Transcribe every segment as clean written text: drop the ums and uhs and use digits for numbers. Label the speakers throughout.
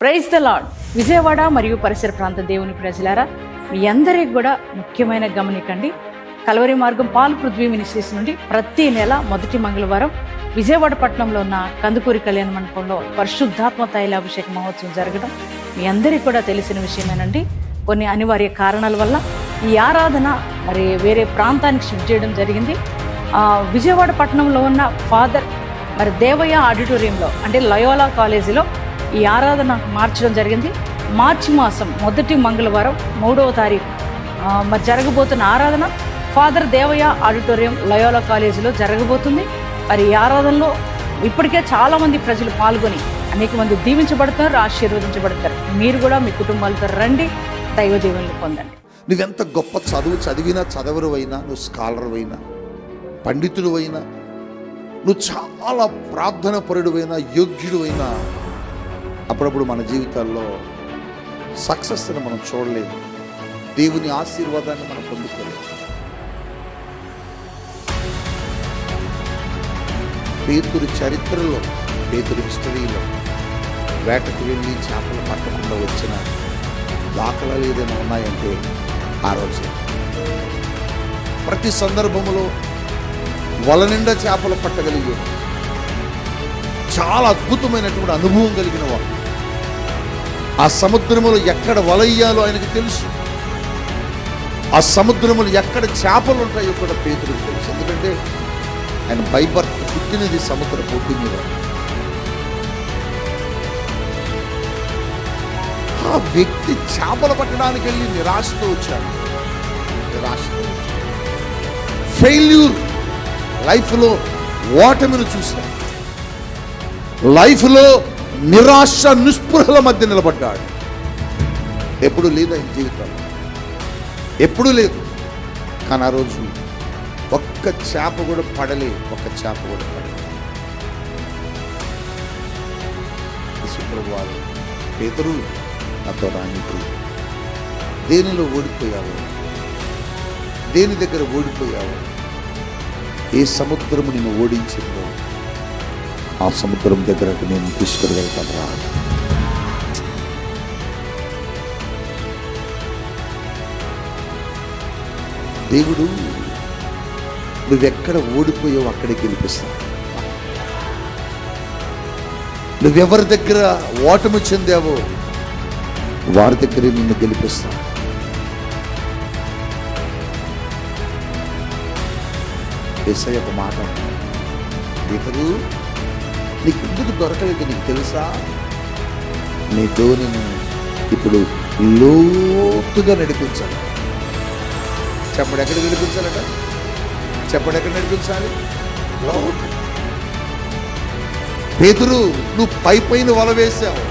Speaker 1: Praise the lord. Vijayawada మరియు పరిసర ప్రాంత దేవుని ప్రజలారా, మీ అందరికి కూడా ముఖ్యమైన గమనికండి. కల్వరి మార్గం పాల్ పృథ్వీ మినిస్ట్రీస్ నుండి ప్రతి నెల మొదటి మంగళవారం విజయవాడ పట్టణంలో ఉన్న కందుకూరి కళ్యాణ మండపంలో పరిశుద్ధాత్మ తైలాభిషేక మహోత్సవం జరగడం మీ అందరికీ కూడా తెలిసిన విషయమేనండి. కొన్ని అనివార్య కారణాల వల్ల ఈ ఆరాధన మరి వేరే ప్రాంతానికి షిఫ్ట్ చేయడం జరిగింది. విజయవాడ పట్టణంలో ఉన్న ఫాదర్ మరి దేవయ్య ఆడిటోరియంలో అంటే లయోలా కాలేజీలో ఈ ఆరాధన మార్చడం జరిగింది. మార్చి మాసం మొదటి మంగళవారం 3వ తారీఖు మరి జరగబోతున్న ఆరాధన ఫాదర్ దేవయ్య ఆడిటోరియం లయోలా కాలేజీలో జరగబోతుంది. మరి ఈ ఆరాధనలో ఇప్పటికే చాలామంది ప్రజలు పాల్గొని అనేక మంది దీవించబడతారు, ఆశీర్వదించబడతారు. మీరు కూడా మీ కుటుంబాలతో రండి, దైవ దీవెనలు పొందండి.
Speaker 2: నువ్వెంత గొప్ప చదువు చదివినా చదవరువైనా, నువ్వు స్కాలర్ అయినా పండితుడు అయినా, నువ్వు చాలా ప్రార్థన పరుడువైనా యోగ్యుడు అయినా, అప్పుడప్పుడు మన జీవితాల్లో సక్సెస్ని మనం చూడలేదు, దేవుని ఆశీర్వాదాన్ని మనం పొందుకోలేదు. పేతురు చరిత్రలో, పేతురు హిస్టరీలో వేటకు వెళ్ళి చేపలు పట్టకుండా వచ్చిన దాఖలాలు ఏదైనా ఉన్నాయంటే ఆ రోజే. ప్రతి సందర్భంలో వల నిండా చేపలు పట్టగలిగే చాలా అద్భుతమైనటువంటి అనుభవం కలిగిన వాడు. ఆ సముద్రములో ఎక్కడ వలయ్యాలో ఆయనకు తెలుసు, ఆ సముద్రములు ఎక్కడ చేపలు ఉంటాయో కూడా పేతురుకు తెలుసు. ఎందుకంటే ఆయన బైబర్త్ పుట్టినది సముద్ర పొడ్డు మీద. ఆ వ్యక్తి చేపలు పట్టడానికి వెళ్ళి నిరాశతో వచ్చాడు. ఫెయిల్యూర్, లైఫ్లో ఓటమిని చూశాడు, లైఫ్లో నిరాశ నిస్పృహల మధ్య నిలబడ్డాడు. ఎప్పుడు లేదు ఆయన జీవితంలో, ఎప్పుడూ లేదు. కానీ ఆ రోజు ఒక్క చేప కూడా పడలే. శుక్రవారం పేతురు నాతో రానికు, దేనిలో ఓడిపోయావు, దేని దగ్గర ఓడిపోయావు, ఏ సముద్రము నిన్ను ఓడించిందో ఆ సముద్రం దగ్గరకు నేను తీసుకుని వెళ్తాను రా. దేవుడు నువ్వెక్కడ ఓడిపోయావు అక్కడే గెలిపిస్తావు. నువ్వెవరి దగ్గర ఓటమి చెందావో వారి దగ్గరే నిన్ను గెలిపిస్తావు. యేసయ్య ఒక మాట, పేతురు నీకు ఎందుకు దొరకలేదు నీకు తెలుసా? నీ ధోనిని ఇప్పుడు లోతుగా నడిపించాలి. చెప్పడు ఎక్కడ నడిపించాలట? చెప్పడు ఎక్కడ నడిపించాలి? లోతు. పేతురు నువ్వు పైన వల వేశావు,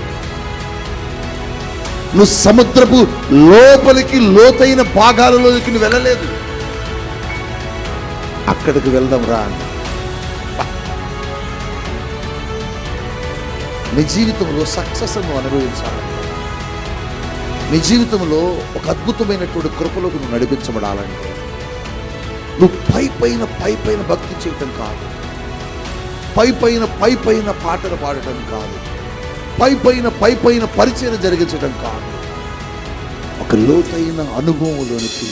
Speaker 2: నువ్వు సముద్రపు లోపలికి లోతైన భాగాలలోకి నువ్వు వెళ్ళలేదు. అక్కడికి వెళ్దాం రా. నీ జీవితంలో సక్సెస్ నువ్వు అనుభవించాలి. నీ జీవితంలో ఒక అద్భుతమైనటువంటి కృపలోకి నువ్వు నడిపించబడాలంటే నువ్వు పైపైన భక్తి చేయటం కాదు, పైపైన పాటలు పాడటం కాదు, పైపైన పరిచయం జరిగించడం కాదు. ఒక లోతైన అనుభవంలోనికి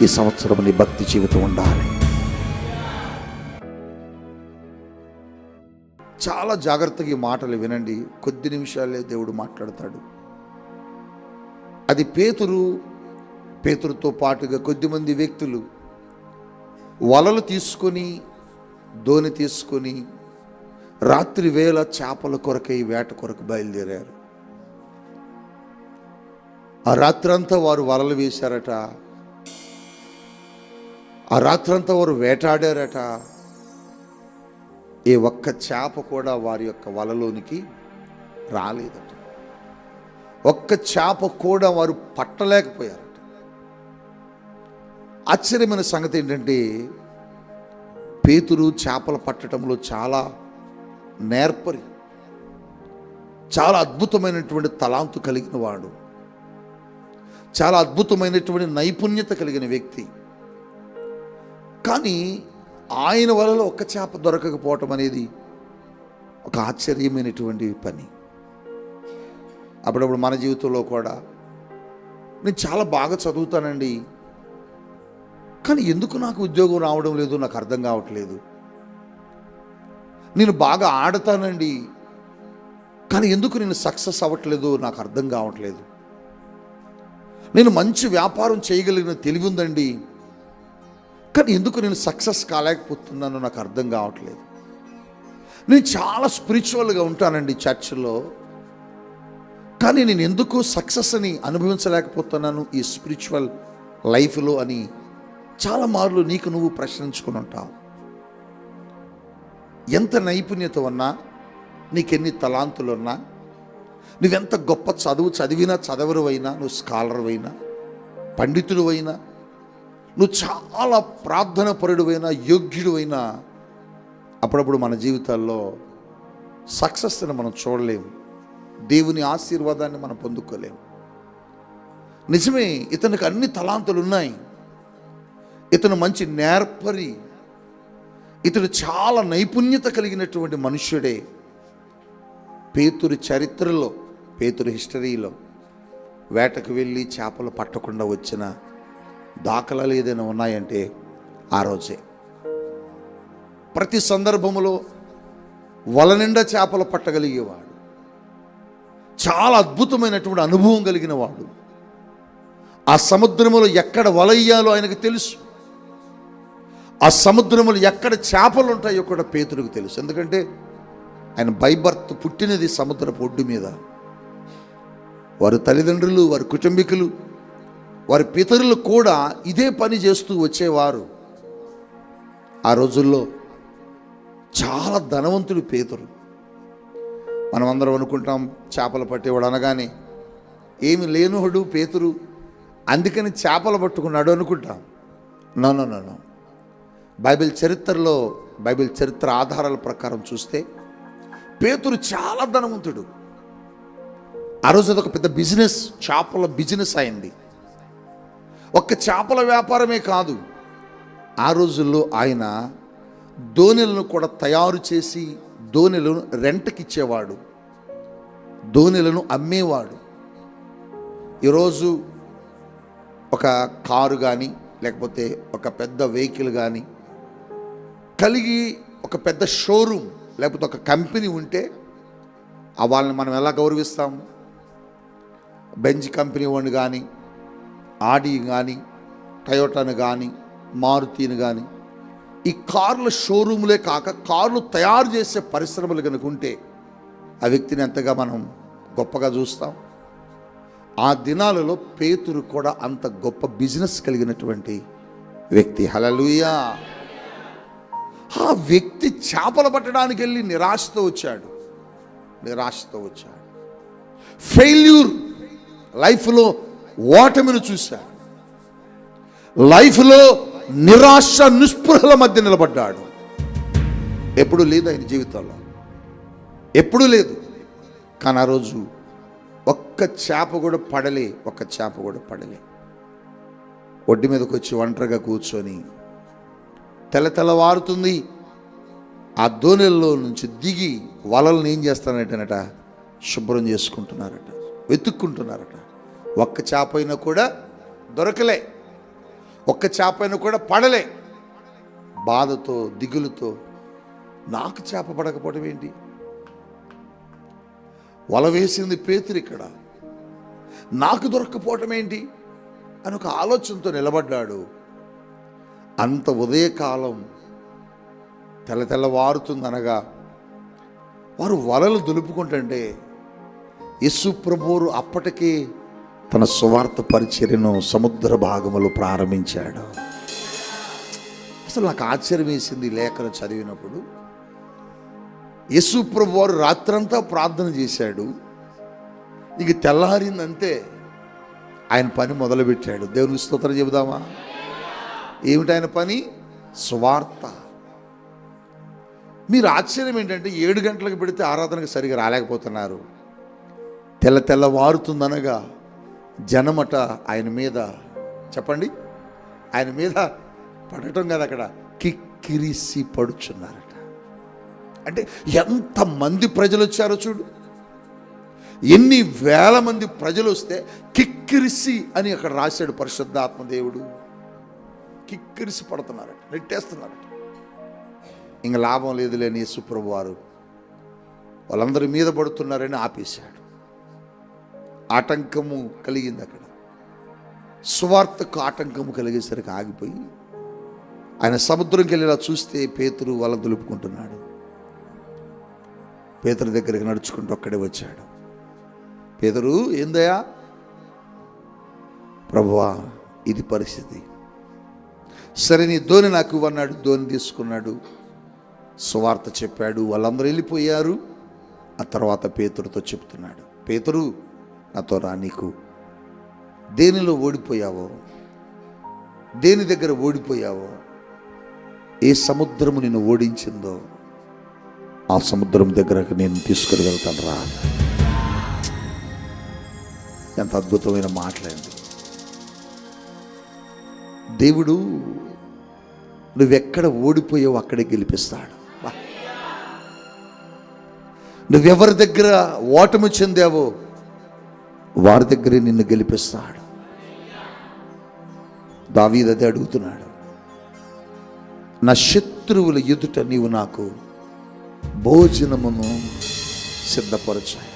Speaker 2: ఈ సంవత్సరం నీ భక్తి జీవితం ఉండాలి. చాలా జాగ్రత్తగా ఈ మాటలు వినండి. కొద్ది నిమిషాలే దేవుడు మాట్లాడతాడు. అది పేతురుతో పాటుగా కొద్దిమంది వ్యక్తులు వలలు తీసుకొని, దోణి తీసుకొని రాత్రి వేళ చేపల కొరకై వేట కొరకు బయలుదేరారు. ఆ రాత్రంతా వారు వలలు వేశారట, ఆ రాత్రంతా వారు వేటాడారట. ఏ ఒక్క చేప కూడా వారి యొక్క వలలోనికి రాలేదట. ఒక్క చేప కూడా వారు పట్టలేకపోయారట. ఆశ్చర్యమైన సంగతి ఏంటంటే పేతురు చేపలు పట్టడంలో చాలా నేర్పరి, చాలా అద్భుతమైనటువంటి తలాంతు కలిగిన వాడు, చాలా అద్భుతమైనటువంటి నైపుణ్యత కలిగిన వ్యక్తి. కానీ ఆయన వలలో ఒక్క చేప దొరకకపోవటం అనేది ఒక ఆశ్చర్యమైనటువంటి పని. అప్పుడప్పుడు మన జీవితంలో కూడా నేను చాలా బాగా చదువుతానండి, కానీ ఎందుకు నాకు ఉద్యోగం రావడం లేదు, నాకు అర్థం కావట్లేదు. నేను బాగా ఆడతానండి, కానీ ఎందుకు నేను సక్సెస్ అవ్వట్లేదు, నాకు అర్థం కావట్లేదు. నేను మంచి వ్యాపారం చేయగలిగిన తెలివి ఉందండి, కానీ ఎందుకు నేను సక్సెస్ కాలేకపోతున్నానో నాకు అర్థం కావట్లేదు. నేను చాలా స్పిరిచువల్గా ఉంటానండి చర్చిలో, కానీ నేను ఎందుకు సక్సెస్ని అనుభవించలేకపోతున్నాను ఈ స్పిరిచువల్ లైఫ్లో అని చాలా మార్లు నీకు నువ్వు ప్రశ్నించుకుని ఉంటావు. ఎంత నైపుణ్యత ఉన్నా, నీకెన్ని తలాంతులు ఉన్నా, నువ్వెంత గొప్ప చదివినా చదవరువైనా, నువ్వు స్కాలర్వైనా, పండితుడువైనా, నువ్వు చాలా ప్రార్థన పరుడువైనా, యోగ్యుడువైనా, అప్పుడప్పుడు మన జీవితాల్లో సక్సెస్ని మనం చూడలేము, దేవుని ఆశీర్వాదాన్ని మనం పొందుకోలేము. నిజమే, ఇతనికి అన్ని తలాంతులు ఉన్నాయి, ఇతను మంచి నేర్పరి, ఇతడు చాలా నైపుణ్యత కలిగినటువంటి మనుష్యుడే. పేతురు చరిత్రలో, పేతురు హిస్టరీలో వేటకు వెళ్ళి చేపలు పట్టకుండా వచ్చిన దాఖలాలు ఏదైనా ఉన్నాయంటే ఆ రోజే. ప్రతి సందర్భములో వల నిండా చేపలు పట్టగలిగేవాడు, చాలా అద్భుతమైనటువంటి అనుభవం కలిగిన వాడు. ఆ సముద్రములో ఎక్కడ వలయ్యాలో ఆయనకు తెలుసు, ఆ సముద్రములు ఎక్కడ చేపలు ఉంటాయో కూడా పేతురుకు తెలుసు. ఎందుకంటే ఆయన బైబర్త్ పుట్టినది సముద్రపు ఒడ్డు మీద. వారి తల్లిదండ్రులు, వారి కుటుంబీకులు, వారి పితరులు కూడా ఇదే పని చేస్తూ వచ్చేవారు. ఆ రోజుల్లో చాలా ధనవంతుడు పేతురు. మనం అందరం అనుకుంటాం చేపలు పట్టేవాడు అనగానే ఏమి లేనివాడు పేతురు, అందుకని చేపలు పట్టుకున్నాడు అనుకుంటాం. No no no no Bible చరిత్ర ఆధారాల ప్రకారం చూస్తే పేతురు చాలా ధనవంతుడు. ఆ రోజు అదొక పెద్ద బిజినెస్, చేపల బిజినెస్ అయింది. ఒక్క చేపల వ్యాపారమే కాదు, ఆ రోజుల్లో ఆయన దోణెలను కూడా తయారు చేసి దోణెలను రెంట్కి ఇచ్చేవాడు, దోణెలను అమ్మేవాడు. ఈరోజు ఒక కారు కానీ లేకపోతే ఒక పెద్ద వెహికల్ కానీ కలిగి ఒక పెద్ద షోరూమ్ లేకపోతే ఒక కంపెనీ ఉంటే ఆ వాళ్ళని మనం ఎలా గౌరవిస్తాం? బెంజ్ కంపెనీ వాడిని కానీ, ఆడి కానీ, టయోటాను కానీ, మారుతిని కానీ, ఈ కార్ల షోరూములే కాక కార్లు తయారు చేసే పరిశ్రమలు కనుక ఉంటే ఆ వ్యక్తిని ఎంతగా మనం గొప్పగా చూస్తాం. ఆ దినాలలో పేతురు కూడా అంత గొప్ప బిజినెస్ కలిగినటువంటి వ్యక్తి. హల్లెలూయా. ఆ వ్యక్తి చేపలు పట్టడానికి వెళ్ళి నిరాశతో వచ్చాడు. ఫెయిల్యూర్, లైఫ్లో ఓటమిని చూశాడు, లైఫ్లో నిరాశ నిస్పృహల మధ్య నిలబడ్డాడు. ఎప్పుడు లేదు ఆయన జీవితంలో, ఎప్పుడూ లేదు. కానీ ఆ రోజు ఒక్క చేప కూడా పడలే. ఒడ్డు మీదకి వచ్చి ఒంటరిగా కూర్చొని తెల్లవారుతుంది. ఆ దోణెల్లో నుంచి దిగి వలలను ఏం చేస్తానంటేనట శుభ్రం చేసుకుంటున్నారట, వెతుక్కుంటున్నారట. ఒక్క చేప అయినా కూడా దొరకలే, ఒక్క చేప అయినా కూడా పడలే. బాధతో దిగులుతో నాకు చేప పడకపోవడం ఏంటి, వల వేసింది పేతురు ఇక్కడ, నాకు దొరక్కపోవటం ఏంటి అని ఒక ఆలోచనతో నిలబడ్డాడు. అంత ఉదయకాలం తెల్లవారుతుందనగా వారు వలలు దులుపుకుంటుంటే యేసు ప్రభువు అప్పటికే తన సువార్త పరిచర్యను సముద్ర భాగములో ప్రారంభించాడు. అసలు నాకు ఆశ్చర్యం వేసింది లేఖను చదివినప్పుడు. యేసు ప్రభువు వారు రాత్రంతా ప్రార్థన చేశాడు, ఇక తెల్లారిందంతే ఆయన పని మొదలుపెట్టాడు. దేవునికి స్తోత్రం చెబుదామా? ఏమిటి ఆయన పని? సువార్త. మీరు ఆశ్చర్యం ఏంటంటే 7 గంటలకు పెడితే ఆరాధనకు సరిగా రాలేకపోతున్నారు. తెల్లవారుతుందనగా జనమట ఆయన మీద, చెప్పండి, ఆయన మీద పడటం కదా, అక్కడ కిక్కిరిసి పడుచున్నారట. అంటే ఎంతమంది ప్రజలు వచ్చారో చూడు, ఎన్ని వేల మంది ప్రజలు వస్తే కిక్కిరిసి అని అక్కడ రాశాడు పరిశుద్ధాత్మ దేవుడు. కిక్కిరిసి పడుతున్నారట, నెట్టేస్తున్నారట. ఇంక లాభం లేదులేని యేసుప్రభు వారు వాళ్ళందరి మీద పడుతున్నారని ఆపేశాడు. ఆటంకము కలిగింది అక్కడ. సువార్తకు ఆటంకము కలిగేసరికి ఆగిపోయి ఆయన సముద్రంకి వెళ్ళేలా చూస్తే పేతురు వల దులుపుకుంటున్నాడు. పేతురు దగ్గరికి నడుచుకుంటూ అక్కడే వచ్చాడు. పేతురు, ఏందయ్యా? ప్రభువా, ఇది పరిస్థితి. సరే, నీ ధోని నాకు ఇవ్వన్నాడు. ధోని తీసుకున్నాడు, సువార్త చెప్పాడు. వాళ్ళందరూ వెళ్ళిపోయారు. ఆ తర్వాత పేతురుతో చెప్తున్నాడు, పేతురు, నాతో రా. నీకు దేనిలో ఓడిపోయావో, దేని దగ్గర ఓడిపోయావో, ఏ సముద్రము నిన్ను ఓడించిందో ఆ సముద్రం దగ్గరకు నేను తీసుకుని వెళ్తాను రా. ఎంత అద్భుతమైన మాటలండి. దేవుడు నువ్వెక్కడ ఓడిపోయావో అక్కడే గెలిపిస్తాడు. నువ్వెవరి దగ్గర ఓటమి చెందావో వారి దగ్గరే నిన్ను గెలిపిస్తాడు. దావీదు అదే అడుగుతున్నాడు, నా శత్రువుల ఎదుట నీవు నాకు భోజనమును సిద్ధపరచాయి.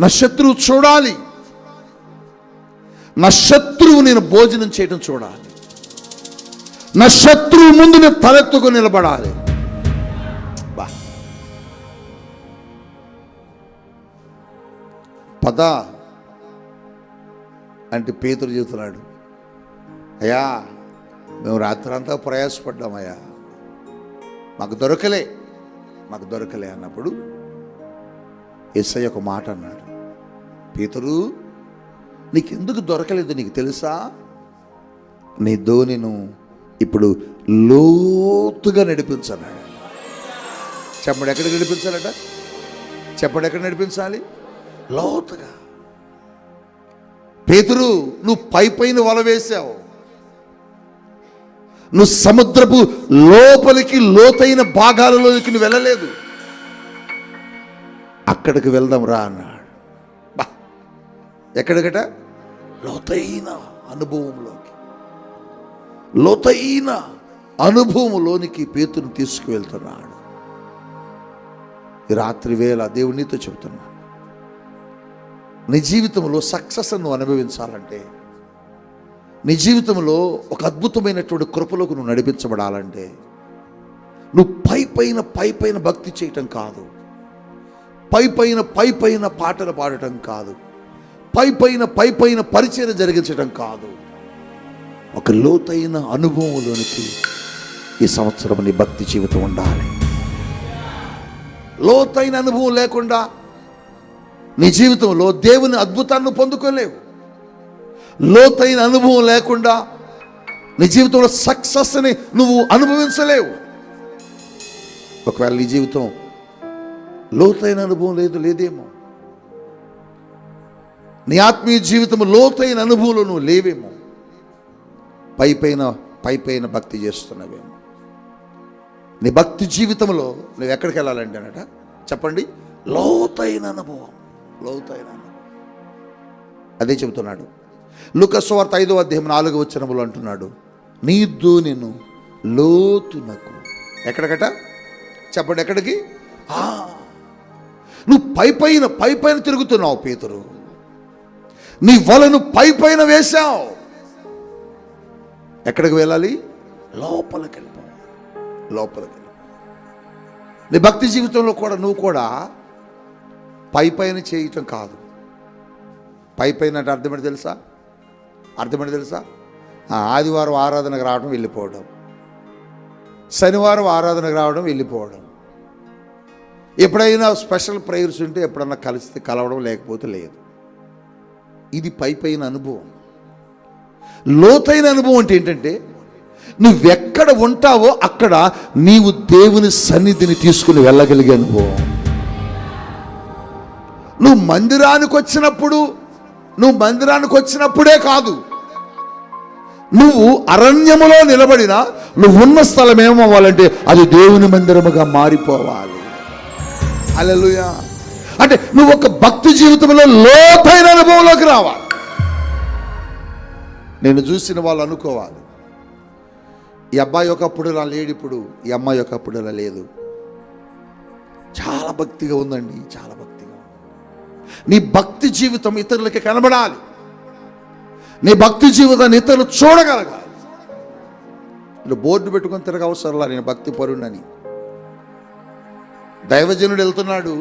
Speaker 2: నా శత్రువు చూడాలి, నా శత్రువు నేను భోజనం చేయడం చూడాలి, నా శత్రువు ముందు నేను తలెత్తుకు నిలబడాలి. పద అంటే పేతురు చెబుతున్నాడు, అయ్యా మేము రాత్రంతా ప్రయాసపడ్డామయ్యా, మాకు దొరకలే అన్నప్పుడు యేసయ్య ఒక మాట అన్నాడు, పేతురు, నీకెందుకు దొరకలేదు నీకు తెలుసా? నీ ధోనిను ఇప్పుడు లోతుగా నడిపించన్నాడు. చెప్పండి, ఎక్కడ నడిపించాలట? చెప్పండి, ఎక్కడ నడిపించాలి? లోతుగా. పేతురు, నువ్వు పైన వల వేశావు, నువ్వు సముద్రపు లోపలికి లోతైన భాగాలలోకి నువ్వు వెళ్ళలేదు. అక్కడికి వెళ్దాం రా అన్నాడు. ఎక్కడికట? లోతైన అనుభవంలోనికి పేతురుని తీసుకువెళ్తున్నాడు. ఈ రాత్రి వేళ దేవునితో చెబుతున్నాడు, నీ జీవితంలో సక్సెస్ నువ్వు అనుభవించాలంటే, నీ జీవితంలో ఒక అద్భుతమైనటువంటి కృపలోకి నువ్వు నడిపించబడాలంటే, నువ్వు పైపైన భక్తి చేయటం కాదు, పైపైన పాటలు పాడటం కాదు, పైపైన పరిచయం జరిగించడం కాదు, ఒక లోతైన అనుభవంలోనికి ఈ సంవత్సరం నీ భక్తి జీవితం ఉండాలి. లోతైన అనుభవం లేకుండా నీ జీవితంలో దేవుని అద్భుతాన్ని పొందుకోలేవు. లోతైన అనుభవం లేకుండా నీ జీవితంలో సక్సెస్ని నువ్వు అనుభవించలేవు. ఒకవేళ నీ జీవితం లోతైన అనుభవం లేదేమో, నీ ఆత్మీయ జీవితం లోతైన అనుభవంలో నువ్వు లేవేమో, పైపైన భక్తి చేస్తున్నావేమో. నీ భక్తి జీవితంలో నువ్వు ఎక్కడికి వెళ్ళాలంటే అనట, చెప్పండి, లోతైన అనుభవం. అదే చెబుతున్నాడు లూకా సువార్త 5వ అధ్యాయం 4వ వచనములో అంటున్నాడు, నీ ధోనిను లోతునకు. ఎక్కడికట? చెప్పండి, ఎక్కడికి? నువ్వు పైపైన తిరుగుతున్నావు పేతురు, నీ వలను పైపైన వేశావు. ఎక్కడికి వెళ్ళాలి? లోపలికి వెళ్ళి. నీ భక్తి జీవితంలో కూడా నువ్వు కూడా పైపైన చేయటం కాదు. పైపైన అంటే అర్థమేంటి తెలుసా? ఆదివారం ఆరాధనకు రావడం, వెళ్ళిపోవడం, శనివారం ఆరాధనకు రావడం, వెళ్ళిపోవడం, ఎప్పుడైనా స్పెషల్ ప్రేయర్స్ ఉంటే ఎప్పుడన్నా కలిస్తే కలవడం, లేకపోతే లేదు. ఇది పైపైన అనుభవం. లోతైన అనుభవం అంటే ఏంటంటే, నువ్వెక్కడ ఉంటావో అక్కడ నీవు దేవుని సన్నిధిని తీసుకుని వెళ్ళగలిగే అనుభవం. నువ్వు మందిరానికి వచ్చినప్పుడే కాదు, నువ్వు అరణ్యములో నిలబడినా నువ్వు ఉన్న స్థలం ఏమవ్వాలంటే అది దేవుని మందిరముగా మారిపోవాలి. హల్లెలూయా. అంటే నువ్వు ఒక భక్తి జీవితంలో లోతైన అనుభవంలోకి రావాలి. నేను చూసిన వాళ్ళు అనుకోవాలి, ఈ అబ్బాయి ఒకప్పుడు ఇలా లేడు, ఇప్పుడు ఈ అమ్మాయి ఒకప్పుడు ఇలా లేదు. చాలా భక్తిగా ఉందండి, చాలా భక్తిగా ఉంది. నీ భక్తి జీవితం ఇతరులకి కనబడాలి. నీ భక్తి జీవితాన్ని ఇతరులు చూడగలగాలి. నువ్వు బోర్డు పెట్టుకొని తిరగ అవసరంలా నేను భక్తి పరుణ్ణని. దైవజనుడు వెళ్తున్నాడు,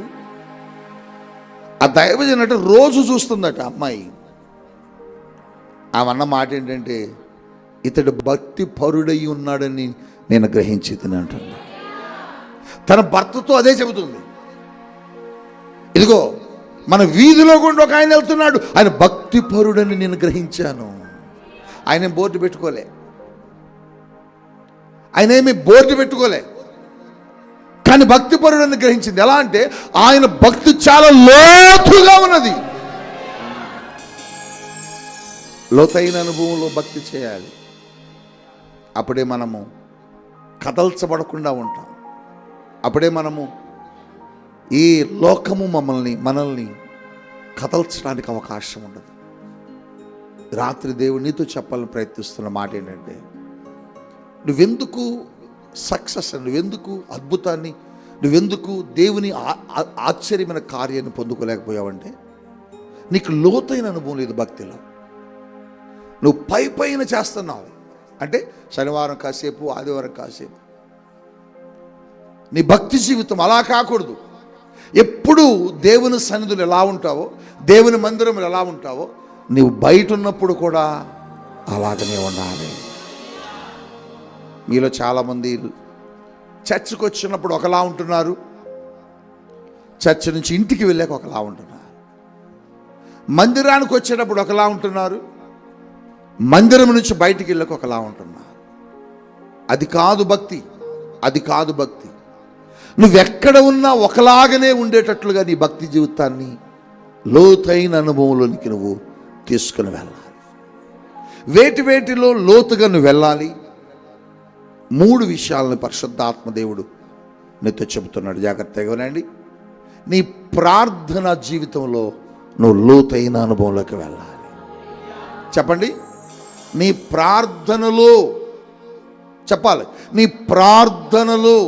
Speaker 2: ఆ దైవజనుడు రోజు చూస్తుందట అమ్మాయి. ఆమె అన్న మాట ఏంటంటే, ఇతడు భక్తి పరుడై ఉన్నాడని నేను గ్రహించింది అంటున్నా. తన భర్తతో అదే చెబుతుంది. ఇదిగో మన వీధిలో కూడా ఒక ఆయన వెళ్తున్నాడు, ఆయన భక్తి పరుడని నేను గ్రహించాను. ఆయన బోర్డు పెట్టుకోలే, ఆయన ఏమి బోర్డు పెట్టుకోలే, కానీ భక్తి పరుడని గ్రహించింది. ఎలా అంటే ఆయన భక్తి చాలా లోతుగా ఉన్నది. లోతైన అనుభవంలో భక్తి చేయాలి. అప్పుడే మనము కదల్చబడకుండా ఉంటాం. అప్పుడే మనము ఈ లోకము మనల్ని కదల్చడానికి అవకాశం ఉండదు. రాత్రి దేవుడు నీతో చెప్పాలని ప్రయత్నిస్తున్న మాట ఏంటంటే, నువ్వెందుకు సక్సెస్, నువ్వెందుకు అద్భుతాన్ని, నువ్వెందుకు దేవుని ఆశ్చర్యమైన కార్యాన్ని పొందుకోలేకపోయావంటే, నీకు లోతైన అనుభవం లేదు భక్తిలో. నువ్వు పైన చేస్తున్నావు. అంటే శనివారం కాసేపు, ఆదివారం కాసేపు. నీ భక్తి జీవితం అలా కాకూడదు. ఎప్పుడు దేవుని సన్నిధులు ఎలా ఉంటావో, దేవుని మందిరంలో ఎలా ఉంటావో, నీవు బయట ఉన్నప్పుడు కూడా అలాగనే ఉండాలి. మీలో చాలామంది చర్చికి వచ్చినప్పుడు ఒకలా ఉంటున్నారు, చర్చ్ నుంచి ఇంటికి వెళ్ళాక ఒకలా ఉంటున్నారు. మందిరానికి వచ్చేటప్పుడు ఒకలా ఉంటున్నారు, మందిరం నుంచి బయటికి వెళ్ళాక ఒకలా ఉంటున్నారు. అది కాదు భక్తి, అది కాదు భక్తి. నువ్వెక్కడ ఉన్నా ఒకలాగనే ఉండేటట్లుగా నీ భక్తి జీవితాన్ని లోతైన అనుభవంలోనికి నువ్వు తీసుకుని వెళ్ళాలి. వేటిలో లోతుగా నువ్వు వెళ్ళాలి. 3 విషయాలను పరిశుద్ధాత్మ దేవుడు నీతో చెబుతున్నాడు. జాగ్రత్తగా వినండి. నీ ప్రార్థనా జీవితంలో నువ్వు లోతైన అనుభవంలోకి వెళ్ళాలి. చెప్పండి, నీ ప్రార్థనలో చెప్పాలి. నీ ప్రార్థనలో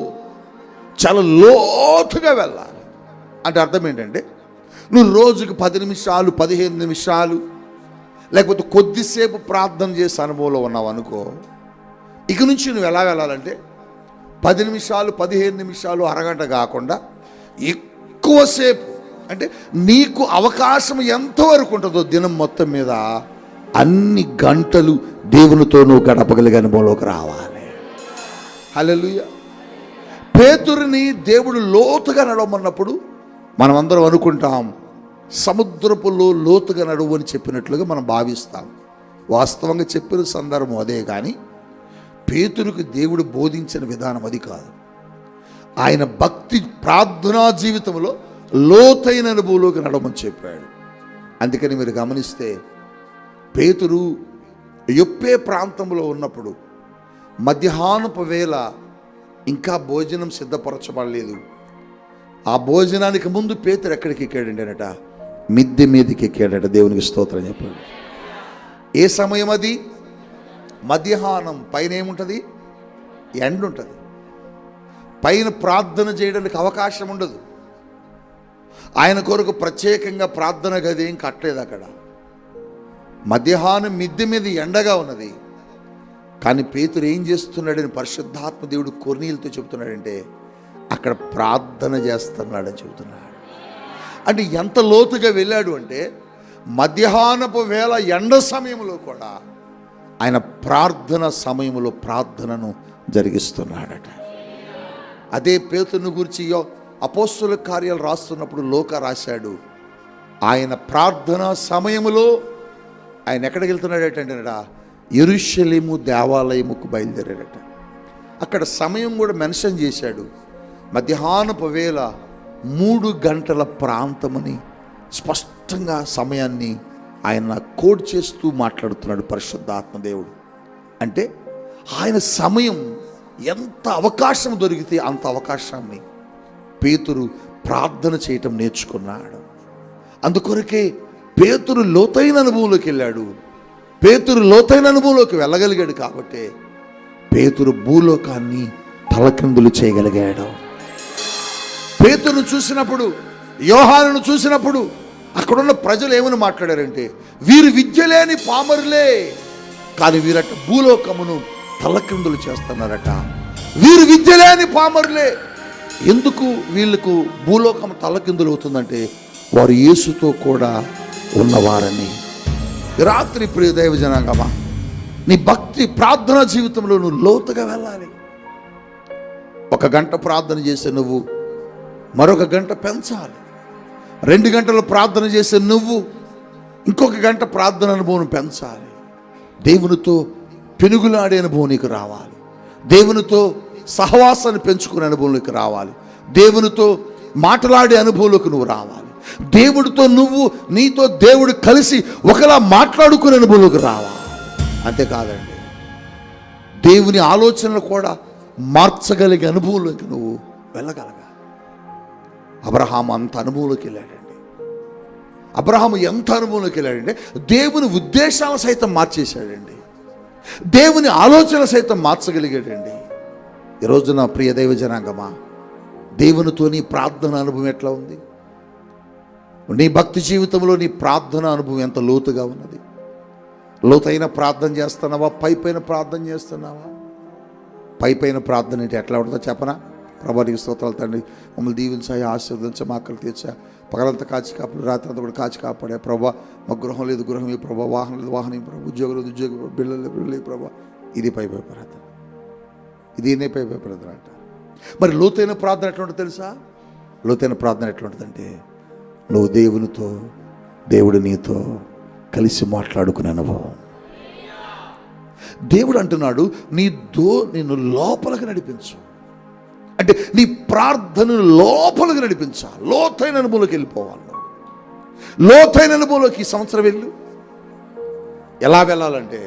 Speaker 2: చాలా లోతుగా వెళ్ళాలి. అంటే అర్థం ఏంటంటే, నువ్వు రోజుకి 10 నిమిషాలు 15 నిమిషాలు లేకపోతే కొద్దిసేపు ప్రార్థన చేసే అనుభవంలో ఉన్నావు అనుకో, ఇక నుంచి నువ్వు ఎలా వెళ్ళాలంటే 10 నిమిషాలు 15 నిమిషాలు అరగంట కాకుండా ఎక్కువసేపు, అంటే నీకు అవకాశం ఎంతవరకు ఉంటుందో దినం మొత్తం మీద అన్ని గంటలు దేవునితో నువ్వు గడపగలిగే అనుభవంలోకి రావాలి. హల్లెలూయా. పేతురుని దేవుడు లోతుగా నడవమన్నప్పుడు మనం అందరం అనుకుంటాం సముద్రపు లోతుగా నడువు అని చెప్పినట్లుగా మనం భావిస్తాం. వాస్తవంగా చెప్పిన సందర్భం అదే, కానీ పేతురుకు దేవుడు బోధించిన విధానం అది కాదు. ఆయన భక్తి ప్రార్థనా జీవితంలో లోతైన అనుభవంలోకి నడవమని చెప్పాడు. అందుకని మీరు గమనిస్తే పేతురు యొప్పే ప్రాంతంలో ఉన్నప్పుడు మధ్యాహ్నపు వేళ ఇంకా భోజనం సిద్ధపరచబడలేదు. ఆ భోజనానికి ముందు పేతురు ఎక్కడికి ఎక్కాడంటేనట, మిద్దె మీదకి ఎక్కాడట. దేవునికి స్తోత్రం చెప్పాడు. ఏ సమయం అది? మధ్యాహ్నం. పైన ఏముంటుంది? ఎండ ఉంటుంది. పైన ప్రార్థన చేయడానికి అవకాశం ఉండదు. ఆయన కొరకు ప్రత్యేకంగా ప్రార్థన గది ఏం కట్టలేదు అక్కడ. మధ్యాహ్నం మిద్దె మీద ఎండగా ఉన్నది. కానీ పేతురు ఏం చేస్తున్నాడని పరిశుద్ధాత్మ దేవుడు కొర్నీయులతో చెబుతున్నాడంటే, అక్కడ ప్రార్థన చేస్తున్నాడని చెబుతున్నాడు. అంటే ఎంత లోతుగా వెళ్ళాడు అంటే, మధ్యాహ్నపు వేళ ఎండ సమయంలో కూడా ఆయన ప్రార్థన సమయంలో ప్రార్థనను జరిగిస్తున్నాడట. అదే పేతురును గురించి అపోస్తుల కార్యాలు రాస్తున్నప్పుడు లోకా రాశాడు, ఆయన ప్రార్థన సమయంలో ఆయన ఎక్కడికి వెళ్తున్నాడటంట, యెరూషలేము దేవాలయముకు బయలుదేరాడట. అక్కడ సమయం కూడా మెన్షన్ చేశాడు. మధ్యాహ్నపు వేళ 3 గంటల ప్రాంతమని స్పష్టంగా సమయాన్ని ఆయన కోడ్ చేస్తూ మాట్లాడుతున్నాడు పరిశుద్ధాత్మదేవుడు. అంటే ఆయన సమయం ఎంత అవకాశం దొరికితే అంత అవకాశాన్ని పేతురు ప్రార్థన చేయటం నేర్చుకున్నాడు. అందుకొరకే పేతురు లోతైన అనుభవంలోకి వెళ్ళాడు. పేతురు లోతైన అనుభవంలోకి వెళ్ళగలిగాడు కాబట్టి పేతురు భూలోకాన్ని తలకిందులు చేయగలిగాడు. పేతురును చూసినప్పుడు, యోహానును చూసినప్పుడు అక్కడున్న ప్రజలు ఏమని మాట్లాడారంటే, వీరు విద్య లేని పామరులే, కానీ వీరట భూలోకమును తలకిందులు చేస్తున్నారట. వీరు విద్య లేని పామరులే. ఎందుకు వీళ్ళకు భూలోకం తలకిందులు అవుతుందంటే, వారు యేసుతో కూడా ఉన్నవారని. రాత్రి ప్రియ దైవ జనాంగమా, నీ భక్తి ప్రార్థనా జీవితంలో నువ్వు లోతుగా వెళ్ళాలి. 1 గంట ప్రార్థన చేసే నువ్వు మరొక గంట పెంచాలి. 2 గంటలు ప్రార్థన చేసే నువ్వు ఇంకొక గంట ప్రార్థన అనుభవం పెంచాలి. దేవునితో పెనుగులాడే అనుభవం నీకు రావాలి. దేవునితో సహవాసాన్ని పెంచుకునే అనుభవంలోకి రావాలి. దేవునితో మాట్లాడే అనుభవంలోకి నువ్వు రావాలి. దేవుడితో నువ్వు, నీతో దేవుడు కలిసి ఒకలా మాట్లాడుకునే అనుభవంలోకి రావాలి. అంతేకాదండి, దేవుని ఆలోచనలు కూడా మార్చగలిగే అనుభవంలోకి నువ్వు వెళ్ళగలగాలి. అబ్రహాము అంత అనుభవంలోకి వెళ్ళాడండి. అబ్రహాము ఎంత అనుభవంలోకి వెళ్ళాడంటే దేవుని ఉద్దేశాలు సైతం మార్చేశాడండి. దేవుని ఆలోచన సైతం మార్చగలిగాడండి. ఈరోజు నా ప్రియ దైవ జనాంగమా, దేవునితో నీ ప్రార్థన అనుభవం ఎట్లా ఉంది? నీ భక్తి జీవితంలో నీ ప్రార్థన అనుభవం ఎంత లోతుగా ఉన్నది? లోతైన ప్రార్థన చేస్తున్నావా? పైపైన ప్రార్థన చేస్తున్నావా? పైపైన ప్రార్థన అంటే ఎట్లా ఉంటుందో చెప్పనా? ప్రభానికి స్తోత్రాలు తండ్రి, మమ్మల్ని దీవించాయి, ఆశీర్వదించా, మా ఆకలి తీర్చా, పగలంతా కాచి కాపాడు, రాత్రి అంతా కూడా కాచి కాపాడే ప్రభా. మాకు గృహం లేదు, గృహం లేదు ప్రభా, వాహనం లేదు, వాహనం ప్రభా, ఉద్యోగం లేదు, ఉద్యోగం, బిడ్డలు లేదు ప్రభా. ఇది పై ప్రార్థన, ఇది పై ప్రార్థన అంట. మరి లోతైన ప్రార్థన ఎట్లా ఉంటుంది తెలుసా? లోతైన ప్రార్థన ఎట్లా ఉంటుందంటే, నువ్వు దేవునితో, దేవుడు నీతో కలిసి మాట్లాడుకునే అనుభవం. దేవుడు అంటున్నాడు, నిన్ను లోపలికి నడిపించు అంటే నీ ప్రార్థనను లోపలికి నడిపించాలి. లోతైన అనుభవంలోకి వెళ్ళిపోవాలి. లోతైన అనుభవంలోకి ఈ సంవత్సరం వెళ్ళు. ఎలా వెళ్ళాలంటే,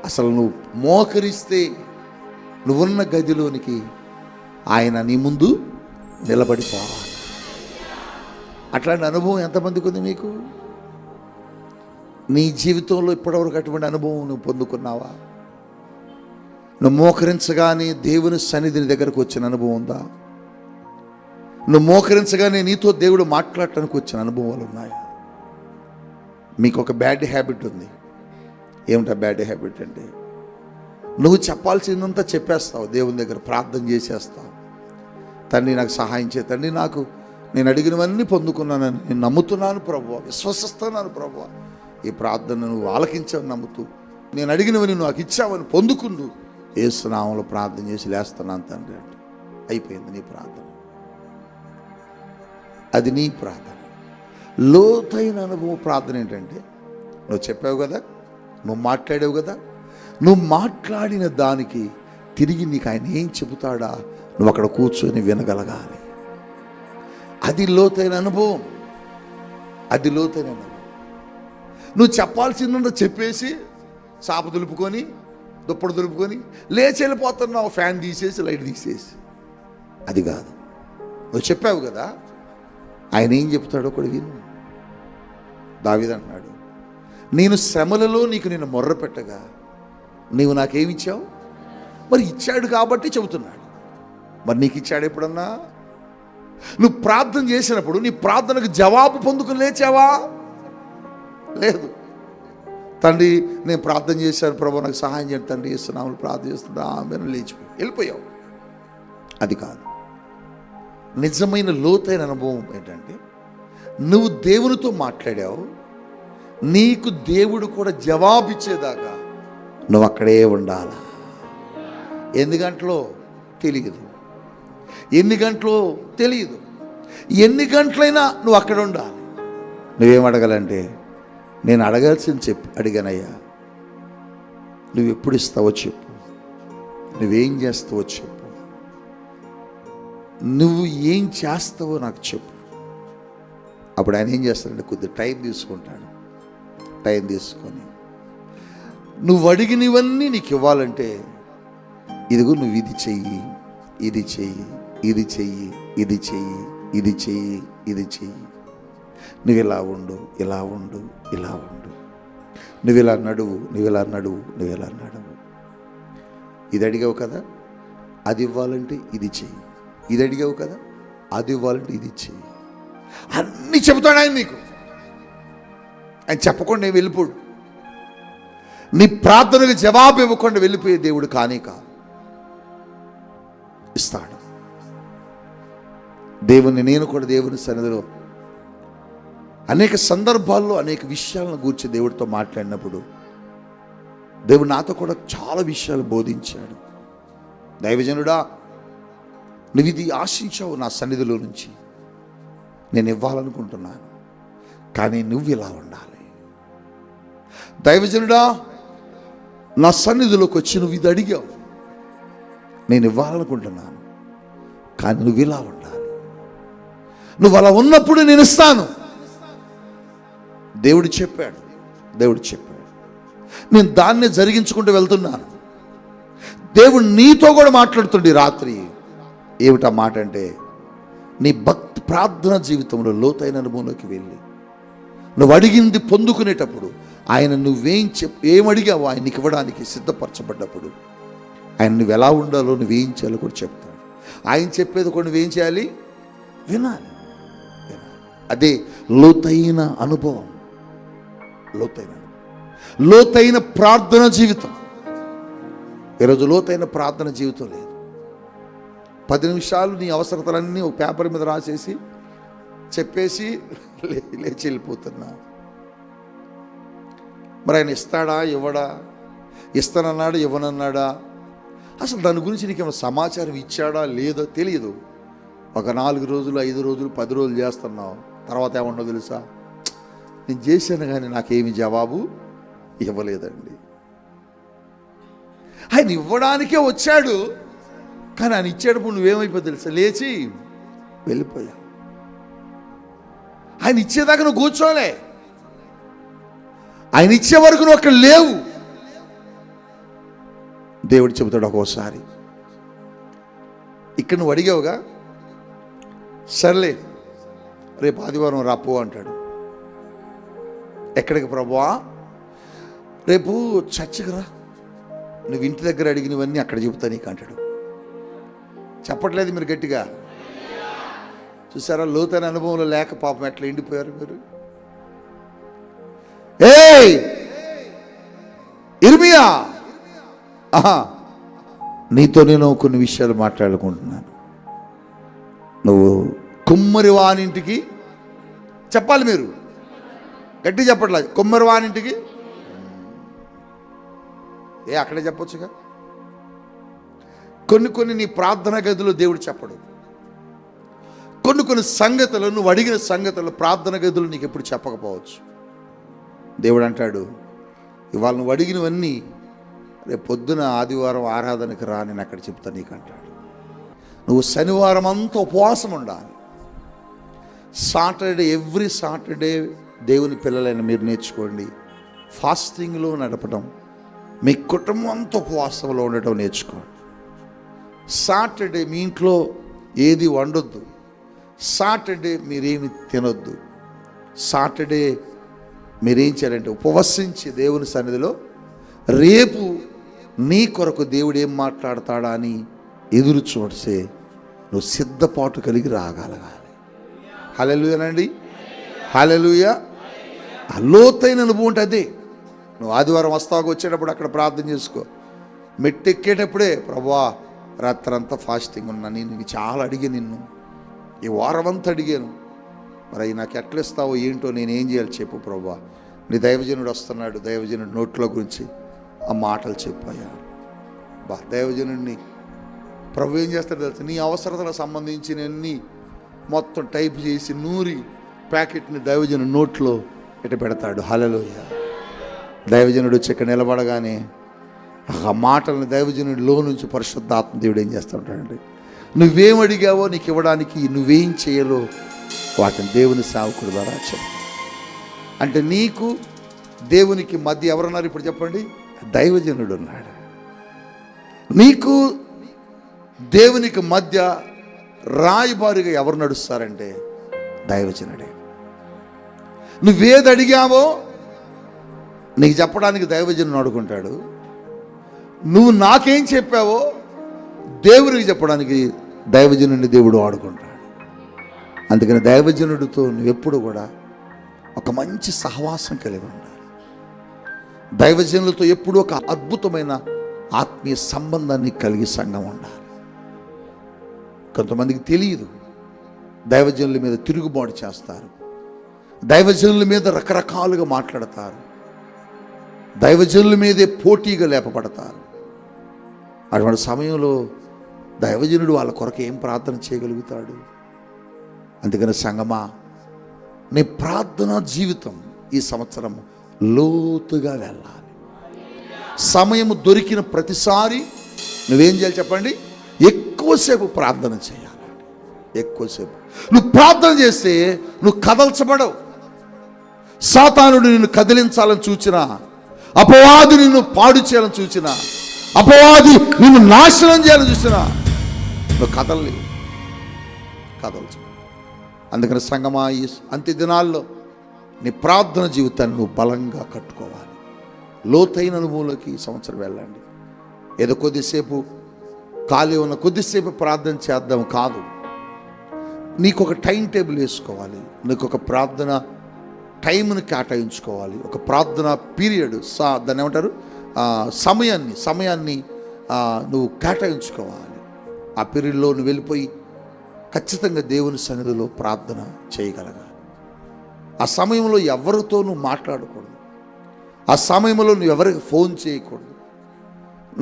Speaker 2: అసలు నువ్వు మోకరిస్తే నువ్వున్న గదిలోనికి ఆయన నీ ముందు నిలబడిపోవాలి. అట్లాంటి అనుభవం ఎంతమందికి ఉంది మీకు? నీ జీవితంలో ఇప్పటివరకు అటువంటి అనుభవం నువ్వు పొందుకున్నావా? నువ్వు మోకరించగానే దేవుని సన్నిధిని దగ్గరకు వచ్చిన అనుభవం ఉందా? నువ్వు మోకరించగానే నీతో దేవుడు మాట్లాడటానికి వచ్చిన అనుభవాలు ఉన్నాయా? మీకు ఒక బ్యాడ్ హ్యాబిట్ ఉంది. ఏమిటా బ్యాడ్ హ్యాబిట్ అంటే, నువ్వు చెప్పాల్సిందంతా చెప్పేస్తావు, దేవుని దగ్గర ప్రార్థన చేసేస్తావు. తండ్రి నాకు సహాయం చేయ, తండ్రి నేను అడిగినవన్నీ పొందుకున్నానని నేను నమ్ముతున్నాను ప్రభువా, విశ్వసిస్తున్నాను ప్రభువా, ఈ ప్రార్థన నువ్వు ఆలకించావని నమ్ముతూ, నేను అడిగినవని నువ్వు నాకు ఇచ్చావని పొందుకుంటూ యేసు నామములో ప్రార్థన చేసి లేస్తున్నాను తండ్రి అంటే అయిపోయింది నీ ప్రార్థన. అది నీ ప్రార్థన. లోతైన అనుభవం ప్రార్థన ఏంటంటే, నువ్వు చెప్పావు కదా, నువ్వు మాట్లాడావు కదా, నువ్వు మాట్లాడిన దానికి తిరిగి నీకు ఆయన ఏం చెబుతాడా నువ్వు అక్కడ కూర్చొని వినగలగాలి. అది లోతైన అనుభవం. అది లోతైన అనుభవం. నువ్వు చెప్పాల్సిందంతా చెప్పేసి చాప దులుపుకొని, దుప్పటి దులుపుకొని లేచి వెళ్ళిపోతున్నావు, ఫ్యాన్ తీసేసి, లైట్ తీసేసి. అది కాదు. నువ్వు చెప్పావు కదా, ఆయన ఏం చెప్తాడో కూడా విను. దావీదు అంటున్నాడు, నేను శ్రమలలో నేను మొర్ర పెట్టగా నీవు నాకేమిచ్చావు? మరి ఇచ్చాడు కాబట్టి చెబుతున్నాడు. మరి నీకు ఇచ్చాడు ఎప్పుడన్నా? నువ్వు ప్రార్థన చేసినప్పుడు నీ ప్రార్థనకు జవాబు పొందుకుని లేచావా? లేదు. తండ్రి నేను ప్రార్థన చేశాను ప్రభు, నాకు సహాయం చేయండి తండ్రి, ఇస్తున్నాము ప్రార్థన చేస్తుంటా ఆమె లేచిపోయి వెళ్ళిపోయావు. అది కాదు. నిజమైన లోతైన అనుభవం ఏంటంటే, నువ్వు దేవునితో మాట్లాడావు, నీకు దేవుడు కూడా జవాబిచ్చేదాకా నువ్వు అక్కడే ఉండాలా. ఎన్ని గంటలో తెలియదు, ఎన్ని గంటలో తెలియదు, ఎన్ని గంటలైనా నువ్వు అక్కడ ఉండాలి. నువ్వేం అడగాలంటే, నేను అడగాల్సింది అడిగానయ్యా, నువ్వు ఎప్పుడు ఇస్తావో చెప్పు, నువ్వేం చేస్తావో చెప్పు, నువ్వు ఏం చేస్తావో నాకు చెప్పు. అప్పుడు ఆయన ఏం చేస్తాడంటే, కొద్ది టైం తీసుకుంటాడు. టైం తీసుకొని నువ్వు అడిగినవన్నీ నీకు ఇవ్వాలంటే, ఇదిగో నువ్వు ఇది చెయ్యి, ఇది చెయ్యి, ఇది చెయ్యి, ఇది చెయ్యి, ఇది చెయ్యి, ఇది చెయ్యి, నువ్వు ఇలా ఉండు, ఇలా ఉండు, ఇలా ఉండు, నువ్వు ఇలా నడువు, నువ్వు ఇలా నడువు, నువ్వు ఇలా నడువు. ఇది అడిగావు కదా, అది ఇవ్వాలంటే ఇది చెయ్యి, ఇది అడిగావు కదా, అది ఇవ్వాలంటే ఇది చెయ్యి. అన్నీ చెబుతాడు ఆయన నీకు. ఆయన చెప్పకుండా నేను వెళ్ళిపోడు. నీ ప్రార్థనకు జవాబు ఇవ్వకుండా వెళ్ళిపోయే దేవుడు కానీ కాదు, ఇస్తాడు. దేవుని నేను కూడా దేవుని సన్నిధిలో అనేక సందర్భాల్లో అనేక విషయాలను గూర్చి దేవుడితో మాట్లాడినప్పుడు దేవుడు నాతో కూడా చాలా విషయాలు బోధించాడు. దైవజనుడా, నువ్వు ఇది ఆశించావు నా సన్నిధిలో నుంచి, నేను ఇవ్వాలనుకుంటున్నాను, కానీ నువ్వు ఇలా ఉండాలి. దైవజనుడా, నా సన్నిధిలోకి వచ్చి నువ్వు ఇది అడిగావు, నేను ఇవ్వాలనుకుంటున్నాను, కానీ నువ్వు ఇలా ఉండాలి. నువ్వు అలా ఉన్నప్పుడు నేను ఇస్తాను. దేవుడు చెప్పాడు, దేవుడు చెప్పాడు. నేను దాన్నే జరిగించుకుంటూ వెళ్తున్నాను. దేవుడు నీతో కూడా మాట్లాడుతుండే రాత్రి. ఏమిటా మాట అంటే, నీ భక్తి ప్రార్థన జీవితంలో లోతైన అనుభవంలోకి వెళ్ళి నువ్వు అడిగింది పొందుకునేటప్పుడు ఆయన ఏమడిగావో ఆయన నీకు ఇవ్వడానికి సిద్ధపరచబడ్డప్పుడు ఆయన నువ్వు ఎలా ఉండాలో నువ్వేం చేయాలో కూడా చెప్తాడు. ఆయన చెప్పేది కూడా నువ్వేం చేయాలి? వినాలి. అదే లోతైన అనుభవం, లోతైన ప్రార్థన జీవితం. ఈరోజు లోతైన ప్రార్థన జీవితం లేదు. 10 నిమిషాలు నీ అవసరతలన్నీ ఒక పేపర్ మీద రాసేసి చెప్పేసి లేచి వెళ్ళిపోతున్నా. మరి ఆయన ఇస్తాడా, ఇవ్వడా? ఇస్తానన్నాడా, ఇవ్వనన్నాడా? అసలు దాని గురించి నీకేమైనా సమాచారం ఇచ్చాడా లేదో తెలియదు. ఒక 4 రోజులు, 5 రోజులు, 10 రోజులు చేస్తున్నావు. తర్వాత ఏమన్నా తెలుసా? నేను చేశాను కానీ నాకేమి జవాబు ఇవ్వలేదండి. ఆయన ఇవ్వడానికే వచ్చాడు, కానీ ఆయన ఇచ్చేటప్పుడు నువ్వేమైపోయి తెలుసా? లేచి వెళ్ళిపోయా. ఆయన ఇచ్చేదాకా నువ్వు కూర్చోలే. ఆయన ఇచ్చే వరకు నువ్వు అక్కడ లేవు. దేవుడు చెబుతాడు ఒక్కోసారి, ఇక్కడ నువ్వు అడిగావుగా, సర్లే రేపు ఆదివారం రాపో అంటాడు. ఎక్కడికి ప్రభువా? రేపు చర్చికి రా, నువ్వు ఇంటి దగ్గర అడిగినవన్నీ అక్కడ చెబుతా నీకు అంటాడు. చెప్పట్లేదు మీరు గట్టిగా? చూసారా, లోతైన అనుభవంలో లేక పాపం ఎట్లా ఎండిపోయారు మీరు. ఏయ్ ఇర్మియా, నీతో నేను కొన్ని విషయాలు మాట్లాడుకుంటున్నాను. నువ్వు కుమ్మరి వానింటికి చెప్పాలి. మీరు గట్టి చెప్పట్లేదు. కుమ్మరి వానింటికి అక్కడే చెప్పొచ్చుగా. కొన్ని నీ ప్రార్థన గదిలో దేవుడు చెప్పడు. కొన్ని సంగతులు నువ్వు అడిగిన సంగతులు ప్రార్థన గదులు నీకు ఎప్పుడు చెప్పకపోవచ్చు. దేవుడు అంటాడు, ఇవాళ నువ్వు అడిగినవన్నీ రేపు పొద్దున ఆదివారం ఆరాధనకి రా, నేను అక్కడ చెప్తా నీకు అంటాడు. నువ్వు శనివారం అంతా ఉపవాసం ఉండాలి. సాటర్డే, ఎవ్రీ సాటర్డే దేవుని పిల్లలైన మీరు నేర్చుకోండి. ఫాస్టింగ్లో నడపడం, మీ కుటుంబం అంతా ఉపవాసంలో ఉండటం నేర్చుకోండి. సాటర్డే మీ ఇంట్లో ఏది వండొద్దు. సాటర్డే మీరేమి తినొద్దు. సాటర్డే మీరేం చేయాలంటే ఉపవసించి దేవుని సన్నిధిలో రేపు నీ కొరకు దేవుడు ఏం మాట్లాడతాడా అని ఎదురు చూడసే నువ్వు సిద్ధపాటు కలిగి రాగలగాలి. హల్లెలూయానండి, హల్లెలూయా. లోతైన అనుభవం అంటే అదే. నువ్వు ఆదివారం వస్తావు, వచ్చేటప్పుడు అక్కడ ప్రార్థన చేసుకో. మెట్టెక్కేటప్పుడే ప్రభువా రాత్రంతా ఫాస్టింగ్ ఉన్నా, నేను చాలా అడిగి నిన్ను ఈ వారం అంతా అడిగాను, మరి అవి నాకు ఎట్లా ఇస్తావో ఏంటో, నేనేం చేయాలి చెప్పు ప్రభువా. నీ దైవజనుడు వస్తున్నాడు, దైవజనుడు నోట్లో గురించి ఆ మాటలు చెప్పాయా. దైవజనుడిని ప్రభు ఏం చేస్తాడు తెలుసు? నీ అవసరతలకు సంబంధించినవన్నీ మొత్తం టైప్ చేసి నూరి ప్యాకెట్ని దైవజనుడు నోట్లో ఎట పెడతాడు. హల్లెలూయా. దైవజనుడు వచ్చి ఇక్కడ నిలబడగానే ఆ మాటలను దైవజనుడిలో నుంచి పరిశుద్ధాత్మ దేవుడు ఏం చేస్తూ ఉంటాడండి, నువ్వేం అడిగావో నీకు ఇవ్వడానికి నువ్వేం చేయాలో వాటిని దేవుని సేవకుడి ద్వారా చెప్పు. అంటే నీకు దేవునికి మధ్య ఎవరున్నారు ఇప్పుడు చెప్పండి? దైవజనుడు ఉన్నాడు. నీకు దేవునికి మధ్య రాయబారిగా ఎవరు నడుస్తారంటే దైవజనుడే. నువ్వేది అడిగావో నీకు చెప్పడానికి దైవజనుడు అడుగుంటాడు. నువ్వు నాకేం చెప్పావో దేవునికి చెప్పడానికి దైవజనుడిని దేవుడు ఆడుకుంటాడు. అందుకని దైవజనుడితో నువ్వెప్పుడు కూడా ఒక మంచి సహవాసం కలిగి ఉండాలి. దైవజనులతో ఎప్పుడూ ఒక అద్భుతమైన ఆత్మీయ సంబంధాన్ని కలిగి సంఘం ఉండాలి. కొంతమందికి తెలియదు, దైవజనుల మీద తిరుగుబాటు చేస్తారు, దైవజనుల మీద రకరకాలుగా మాట్లాడతారు, దైవజనుల మీదే పోటీగా లేపబడతారు. అటువంటి సమయంలో దైవజనుడు వాళ్ళ కొరకు ఏం ప్రార్థన చేయగలుగుతాడు? అందుకని సంగమా, నీ ప్రార్థనా జీవితం ఈ సంవత్సరం లోతుగా వెళ్ళాలి. సమయం దొరికిన ప్రతిసారి నువ్వేం చేయాలి చెప్పండి? ఎక్కువసేపు ప్రార్థన చేయాలి. ఎక్కువసేపు నువ్వు ప్రార్థన చేస్తే నువ్వు కదల్చబడవు. సాతానుడు నిన్ను కదిలించాలని చూచినా, అపవాది నిన్ను పాడు చేయాలని చూచినా, అపవాది నిన్ను నాశనం చేయాలని చూసినా నువ్వు కదలలేవు, కదల్చు. అందుకని సంగమా, ఈ అంత్య దినాల్లో నీ ప్రార్థన జీవితాన్ని నువ్వు బలంగా కట్టుకోవాలి. లోతైన అనుభవంలోకి ఈ సంవత్సరం వెళ్ళండి. ఏదో కొద్దిసేపు ఖాళీ ఉన్న కొద్దిసేపు ప్రార్థన చేద్దాం కాదు. నీకు ఒక టైం టేబుల్ వేసుకోవాలి, నీకు ఒక ప్రార్థన టైంని కేటాయించుకోవాలి, ఒక ప్రార్థన పీరియడ్, దాన్ని ఏమంటారు, సమయాన్ని నువ్వు కేటాయించుకోవాలి. ఆ పీరియడ్లో నువ్వు వెళ్ళిపోయి ఖచ్చితంగా దేవుని సన్నిధిలో ప్రార్థన చేయగలగాలి. ఆ సమయంలో ఎవరితో నువ్వు మాట్లాడకూడదు, ఆ సమయంలో నువ్వు ఎవరికి ఫోన్ చేయకూడదు.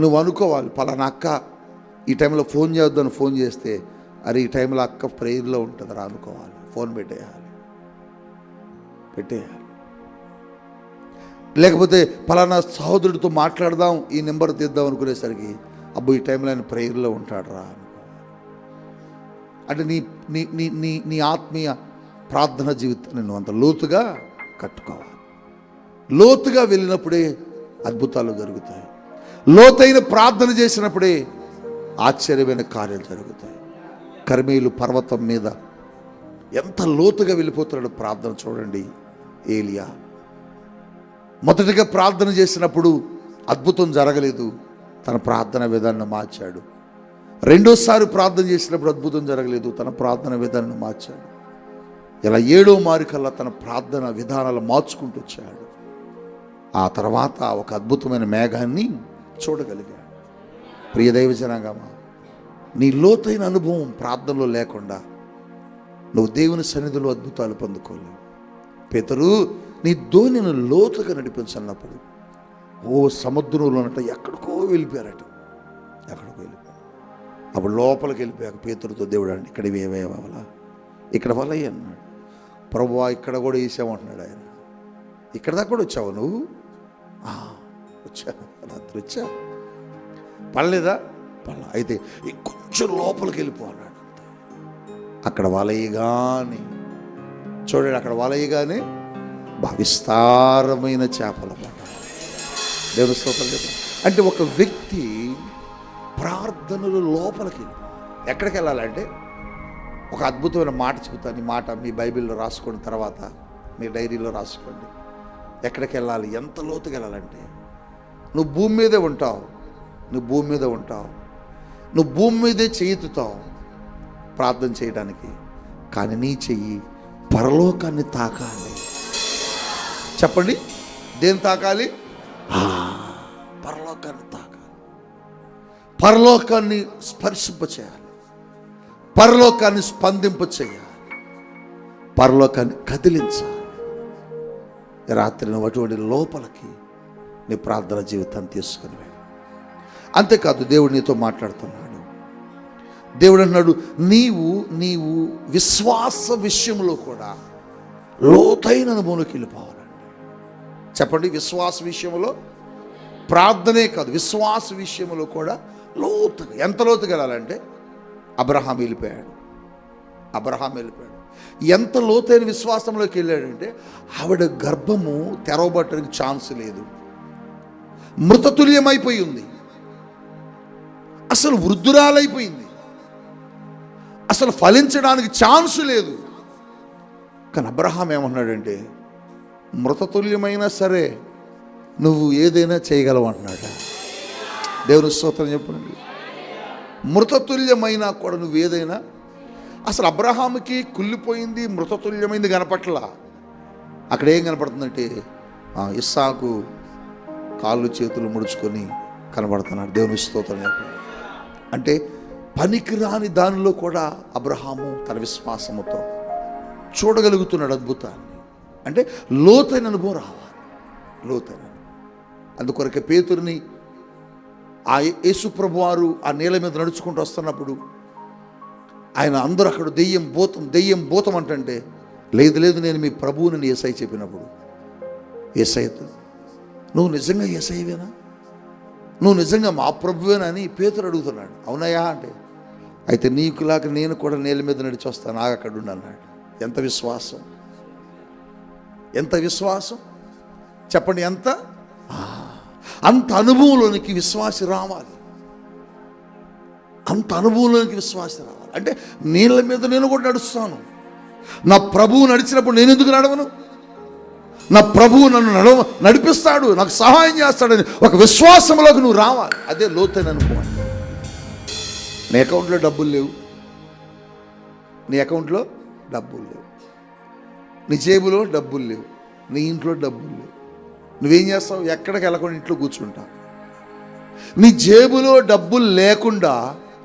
Speaker 2: నువ్వు అనుకోవాలి, పలానా అక్క ఈ టైంలో ఫోన్ చేద్దాను, ఫోన్ చేస్తే అరే ఈ టైంలో అక్క ప్రేయర్లో ఉంటుందిరా అనుకోవాలి. ఫోన్ పెట్టేయాలి. లేకపోతే పలానా సహోదరుడితో మాట్లాడదాం, ఈ నెంబర్ తీద్దాం అనుకునేసరికి అబ్బో ఈ టైంలో ఆయన ప్రేయర్లో ఉంటాడు రా అనుకోవాలి. అంటే నీ నీ నీ నీ నీ ఆత్మీయ ప్రార్థన జీవితాన్ని నువ్వు అంత లోతుగా కట్టుకోవాలి. లోతుగా వెళ్ళినప్పుడే అద్భుతాలు జరుగుతాయి. లోతైన ప్రార్థన చేసినప్పుడే ఆశ్చర్యమైన కార్యాలు జరుగుతాయి. కర్మేలు పర్వతం మీద ఎంత లోతుగా వెళ్ళిపోతున్నాడు ప్రార్థన చూడండి. ఏలియా మొదటిగా ప్రార్థన చేసినప్పుడు అద్భుతం జరగలేదు, తన ప్రార్థన విధానాన్ని మార్చాడు. రెండోసారి ప్రార్థన చేసినప్పుడు అద్భుతం జరగలేదు, తన ప్రార్థన విధానాన్ని మార్చాడు. ఇలా 7వ మారికల్లా తన ప్రార్థన విధానాలు మార్చుకుంటూ వచ్చాడు. ఆ తర్వాత ఒక అద్భుతమైన మేఘాన్ని చూడగలిగాడు. ప్రియ దైవ జనాంగమా, నీ లోతైన అనుభవం ప్రార్థనలో లేకుండా నువ్వు దేవుని సన్నిధిలో అద్భుతాలు పొందుకోలేవు. పేతురు నీ ధోనిని లోతుగా నడిపించన్నప్పుడు సముద్రంలో ఉన్నట్టు ఎక్కడికో వెళ్ళిపోయారట, ఎక్కడికో వెళ్ళిపోయారు. అప్పుడు లోపలికి వెళ్ళిపోయాక పేతురుతో దేవుడు అండి ఇక్కడ ఏమేమవలా, ఇక్కడ వల్ల అన్నాడు. ప్రభువా ఇక్కడ కూడా వేసామంటున్నాడు ఆయన. ఇక్కడ దాకా కూడా వచ్చావు నువ్వు? వచ్చా, రాత్రి వచ్చా, పడలేదా? పడలా. అయితే ఇంకొంచెం లోపలికి వెళ్ళిపోన్నాడు. అక్కడ వలయగానే చూడండి, అక్కడ వలయగానే విస్తారమైన చేపల పడ్డాయి. దేవుని స్తోత్రం చెప్పండి. అంటే ఒక వ్యక్తి ప్రార్థనలు లోపలికి ఎక్కడికి వెళ్ళాలంటే, ఒక అద్భుతమైన మాట చెబుతాను. ఈ మాట మీ బైబిల్లో రాసుకోండి, తర్వాత మీ డైరీలో రాసుకోండి. ఎక్కడికి వెళ్ళాలి, ఎంత లోతుకి వెళ్ళాలంటే, నువ్వు భూమి మీదే ఉంటావు, నువ్వు భూమి మీద ఉంటావు, నువ్వు భూమి మీదే చేయుతావు ప్రార్థన చేయడానికి. కానీ నీ చెయ్యి పరలోకాన్ని తాకాలి. చెప్పండి, దేని తాకాలి? పరలోకాన్ని తాకాలి. పరలోకాన్ని స్పర్శింప చేయాలి, పరలోకాన్ని స్పందింప చేయాలి, పరలోకాన్ని కదిలించాలి. రాత్రి నువ్వు అటువంటి లోపలికి నీ ప్రార్థన జీవితాన్ని తీసుకుని వెళ్ళి. అంతేకాదు, దేవుడు నీతో మాట్లాడుతున్నాడు. దేవుడు అన్నాడు, నీవు విశ్వాస విషయంలో కూడా లోతైన అనుభవంలోకి వెళ్ళిపోవాలండి. చెప్పండి, విశ్వాస విషయంలో, ప్రార్థనే కాదు విశ్వాస విషయంలో కూడా లోతుగా. ఎంత లోతుగా వెళ్ళాలంటే, అబ్రహాం వెళ్ళిపోయాడు. ఎంత లోతైన విశ్వాసంలోకి వెళ్ళాడంటే, ఆవిడ గర్భము తెరవబట్టడానికి ఛాన్స్ లేదు, మృతతుల్యమైపోయి ఉంది, అసలు వృద్ధురాలైపోయింది. అసలు ఫలించడానికి ఛాన్స్ లేదు. కానీ అబ్రహాం ఏమన్నాడంటే, మృతతుల్యమైనా సరే నువ్వు ఏదైనా చేయగలవు అంటున్నాడు. దేవుని స్తోత్రం చెప్పండి. మృతతుల్యమైనా కూడా నువ్వు ఏదైనా. అసలు అబ్రహాముకి కుళ్ళిపోయింది, మృతతుల్యమైంది కనపట్ల. అక్కడ ఏం కనపడుతుందంటే ఇస్సాకు కాళ్ళు చేతులు ముడుచుకొని కనబడుతున్నాడు. దేవుని స్తోత్రం చెప్పండి. అంటే పనికిరాని దానిలో కూడా అబ్రహాము తన విశ్వాసముతో చూడగలుగుతున్నాడు అద్భుతాన్ని. అంటే లోతైన అనుభవం రావాలి, లోతైన. అందుకొరకే పేతురుని ఆ యేసు ప్రభువారు ఆ నీళ్ళ మీద నడుచుకుంటూ వస్తున్నప్పుడు ఆయన అందరూ అక్కడ దెయ్యం భూతం అంటే, లేదు నేను మీ ప్రభువుని యేసయ్య చెప్పినప్పుడు, యేసయ్యతో నువ్వు నిజంగా యేసయ్యవేనా, నువ్వు నిజంగా మా ప్రభువేనా అని పేతురు అడుగుతున్నాడు. అవునయ్యా అంటే, అయితే నీకులాగా నేను కూడా నీళ్ళ మీద నడిచి వస్తాను, నాకు అక్కడ ఉండి అన్నాడు. ఎంత విశ్వాసం, ఎంత విశ్వాసం చెప్పండి. అంత అనుభవంలోనికి విశ్వాసి రావాలి, అంత అనుభవంలోనికి విశ్వాసి రావాలి. అంటే నీళ్ళ మీద నేను కూడా నడుస్తాను. నా ప్రభువు నడిచినప్పుడు నేను ఎందుకు నడవను? నా ప్రభువు నన్ను నడిపిస్తాడు, నాకు సహాయం చేస్తాడని ఒక విశ్వాసంలోకి నువ్వు రావాలి. అదే లోతైన అనుభవం. నీ అకౌంట్లో డబ్బులు లేవు, నీ అకౌంట్లో డబ్బులు లేవు, నీ జేబులో డబ్బులు లేవు, నీ ఇంట్లో డబ్బులు లేవు. నువ్వేం చేస్తావు? ఎక్కడికి వెళ్ళకుండా ఇంట్లో కూర్చుంటావు. నీ జేబులో డబ్బులు లేకుండా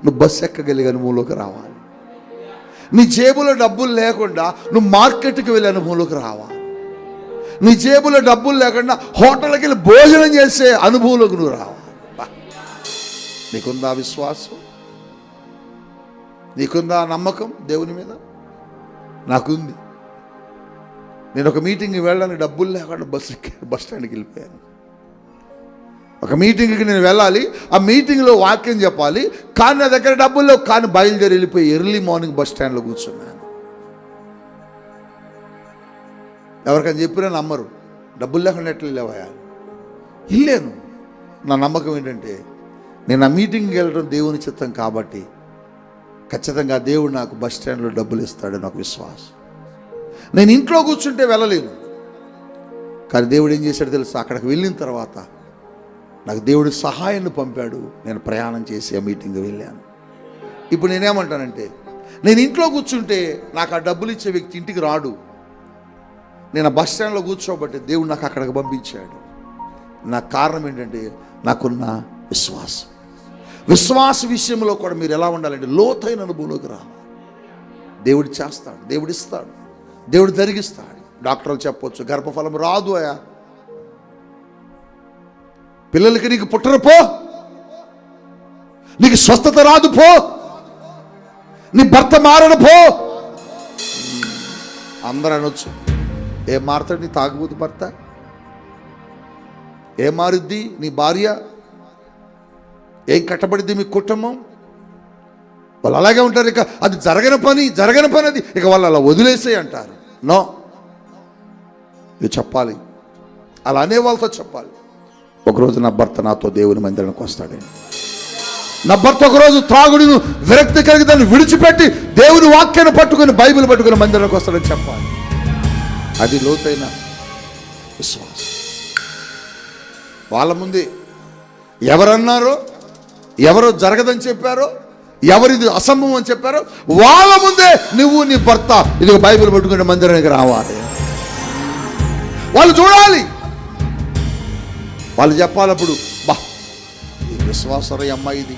Speaker 2: నువ్వు బస్సు ఎక్కగలిగే అనుభవంలోకి రావాలి. నీ జేబులో డబ్బులు లేకుండా నువ్వు మార్కెట్కి వెళ్ళే అనుభవంలోకి రావాలి. నీ జేబులో డబ్బులు లేకుండా హోటల్కి వెళ్ళి భోజనం చేసే అనుభవంలోకి నువ్వు రావాలి. నీకుందా విశ్వాసం? నీకుందా నమ్మకం దేవుని మీద? నాకుంది. నేను ఒక మీటింగ్కి వెళ్ళడానికి డబ్బులు లేకుండా బస్ స్టాండ్కి వెళ్ళిపోయాను. ఒక మీటింగ్కి నేను వెళ్ళాలి, ఆ మీటింగ్లో వాక్యం చెప్పాలి, కానీ నా దగ్గర డబ్బులు లేవు. కానీ బయలుదేరి వెళ్ళిపోయి ఎర్లీ మార్నింగ్ బస్ స్టాండ్లో కూర్చున్నాను. ఎవరికైనా చెప్పినా నమ్మరు. డబ్బులు లేకుండా ఎట్లా వెళ్ళావా? వెళ్ళాను. నా నమ్మకం ఏంటంటే, నేను ఆ మీటింగ్కి వెళ్ళడం దేవుని చిత్తం కాబట్టి ఖచ్చితంగా దేవుడు నాకు బస్ స్టాండ్లో డబ్బులు ఇస్తాడు, నాకు విశ్వాసం. నేను ఇంట్లో కూర్చుంటే వెళ్ళలేను. కానీ దేవుడు ఏం చేశాడు తెలుసా? అక్కడికి వెళ్ళిన తర్వాత నాకు దేవుడు సహాయాన్ని పంపాడు. నేను ప్రయాణం చేసి ఆ మీటింగ్కి వెళ్ళాను. ఇప్పుడు నేనేమంటానంటే, నేను ఇంట్లో కూర్చుంటే నాకు ఆ డబ్బులు ఇచ్చే వ్యక్తి ఇంటికి రాడు. నేను ఆ బస్ స్టాండ్లో కూర్చోబట్టి దేవుడు నాకు అక్కడికి పంపించాడు. నా కారణం ఏంటంటే, నాకున్న విశ్వాసం. విశ్వాస విషయంలో కూడా మీరు ఎలా ఉండాలంటే, లోతైన అనుభవంలోకి రావాలి. దేవుడు చేస్తాడు, దేవుడు ఇస్తాడు, దేవుడు జరిగిస్తాడు. డాక్టర్లు చెప్పొచ్చు గర్భఫలం రాదు అయా, పిల్లలకి నీకు పుట్టరు పో, నీకు స్వస్థత రాదు పో, నీ భర్త మారడు పో. అందరూ అనొచ్చు, ఏం మారుతాడు నీ తాగుబోతు భర్త? ఏం మారుద్ది నీ భార్య? ఏం కట్టబడిద్ది మీ కుటుంబం? వాళ్ళు అలాగే ఉంటారు. ఇక అది జరగని పని అది ఇక వాళ్ళు అలా వదిలేసే అంటారు. నో, ఇది చెప్పాలి, అలా అనే వాళ్ళతో చెప్పాలి. ఒకరోజు నా భర్త నాతో దేవుని మందిరానికి వస్తాడని, నా భర్త ఒకరోజు త్రాగుడును విరక్తి కలిగి దాన్ని విడిచిపెట్టి దేవుని వాక్యాన్ని పట్టుకుని బైబిల్ పట్టుకుని మందిరానికి వస్తాడని చెప్పాలి. అది లోతైన విశ్వాసం. వాళ్ళ ముందే ఎవరన్నారో, ఎవరో జరగదని చెప్పారో, ఎవరిది అసంభవం అని చెప్పారో వాళ్ళ ముందే నువ్వు నీ భర్త ఇది బైబిల్ పట్టుకుని మందిరానికి రావాలి. వాళ్ళు చూడాలి, వాళ్ళు చెప్పాలప్పుడు, బా ఈ విశ్వాసరా ఈ అమ్మాయిది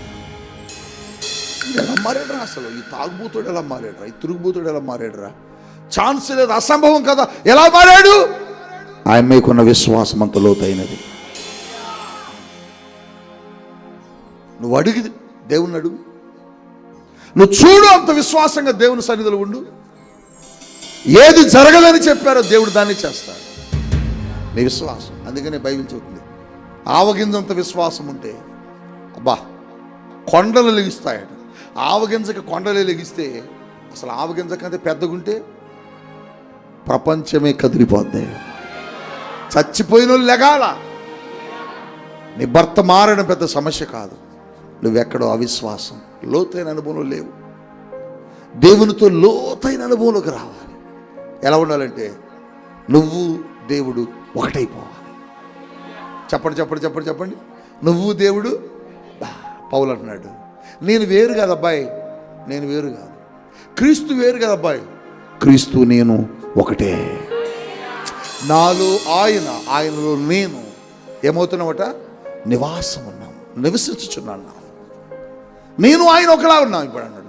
Speaker 2: ఎలా మారాడురా, అసలు ఈ తాగుబోతుడు ఎలా మారాడురా, ఈ తిరుగుబోతుడు ఎలా మారాడురా, ఛాన్స్ లేదు, అసంభవం కదా, ఎలా మారాడు? ఆ అమ్మాయికున్న విశ్వాసం అంత లోతైనది. నువ్వు అడిగి దేవుని అడుగు, నువ్వు చూడు, అంత విశ్వాసంగా దేవుని సన్నిధిలో ఉండు. ఏది జరగదని చెప్పారో దేవుడు దాన్ని చేస్తాడు. నీ విశ్వాసం. అందుకనే బైబిల్ చెబుతుంది, ఆవగింజంత విశ్వాసం ఉంటే అబ్బా కొండలు లెగిస్తాయట. ఆవగింజకి కొండలే లెగిస్తే అసలు ఆవగింజ కంటే పెద్దగుంటే ప్రపంచమే కదిలిపోద్ది. చచ్చిపోయిన వాళ్ళు లెగాల. నీ భర్త మారడం పెద్ద సమస్య కాదు, నువ్వెక్కడో అవిశ్వాసం, లోతైన అనుభవం లేవు. దేవునితో లోతైన అనుభవంలోకి రావాలి. ఎలా ఉండాలంటే నువ్వు దేవుడు ఒకటైపోవాలి. చెప్పండి చెప్పండి చెప్పండి చెప్పండి. నువ్వు దేవుడు. పౌలు అంటున్నాడు, నేను వేరు కాదు అబ్బాయి, నేను వేరు కాదు. క్రీస్తు వేరు కదా అబ్బాయి, క్రీస్తు నేను ఒకటే. నాలో ఆయన, ఆయనలో నేను ఏమవుతున్నామట? నివాసం ఉన్నాం, నివసించుచున్నాను. నేను ఆయన ఒకలా ఉన్నాం. ఇప్పుడు అన్నాడు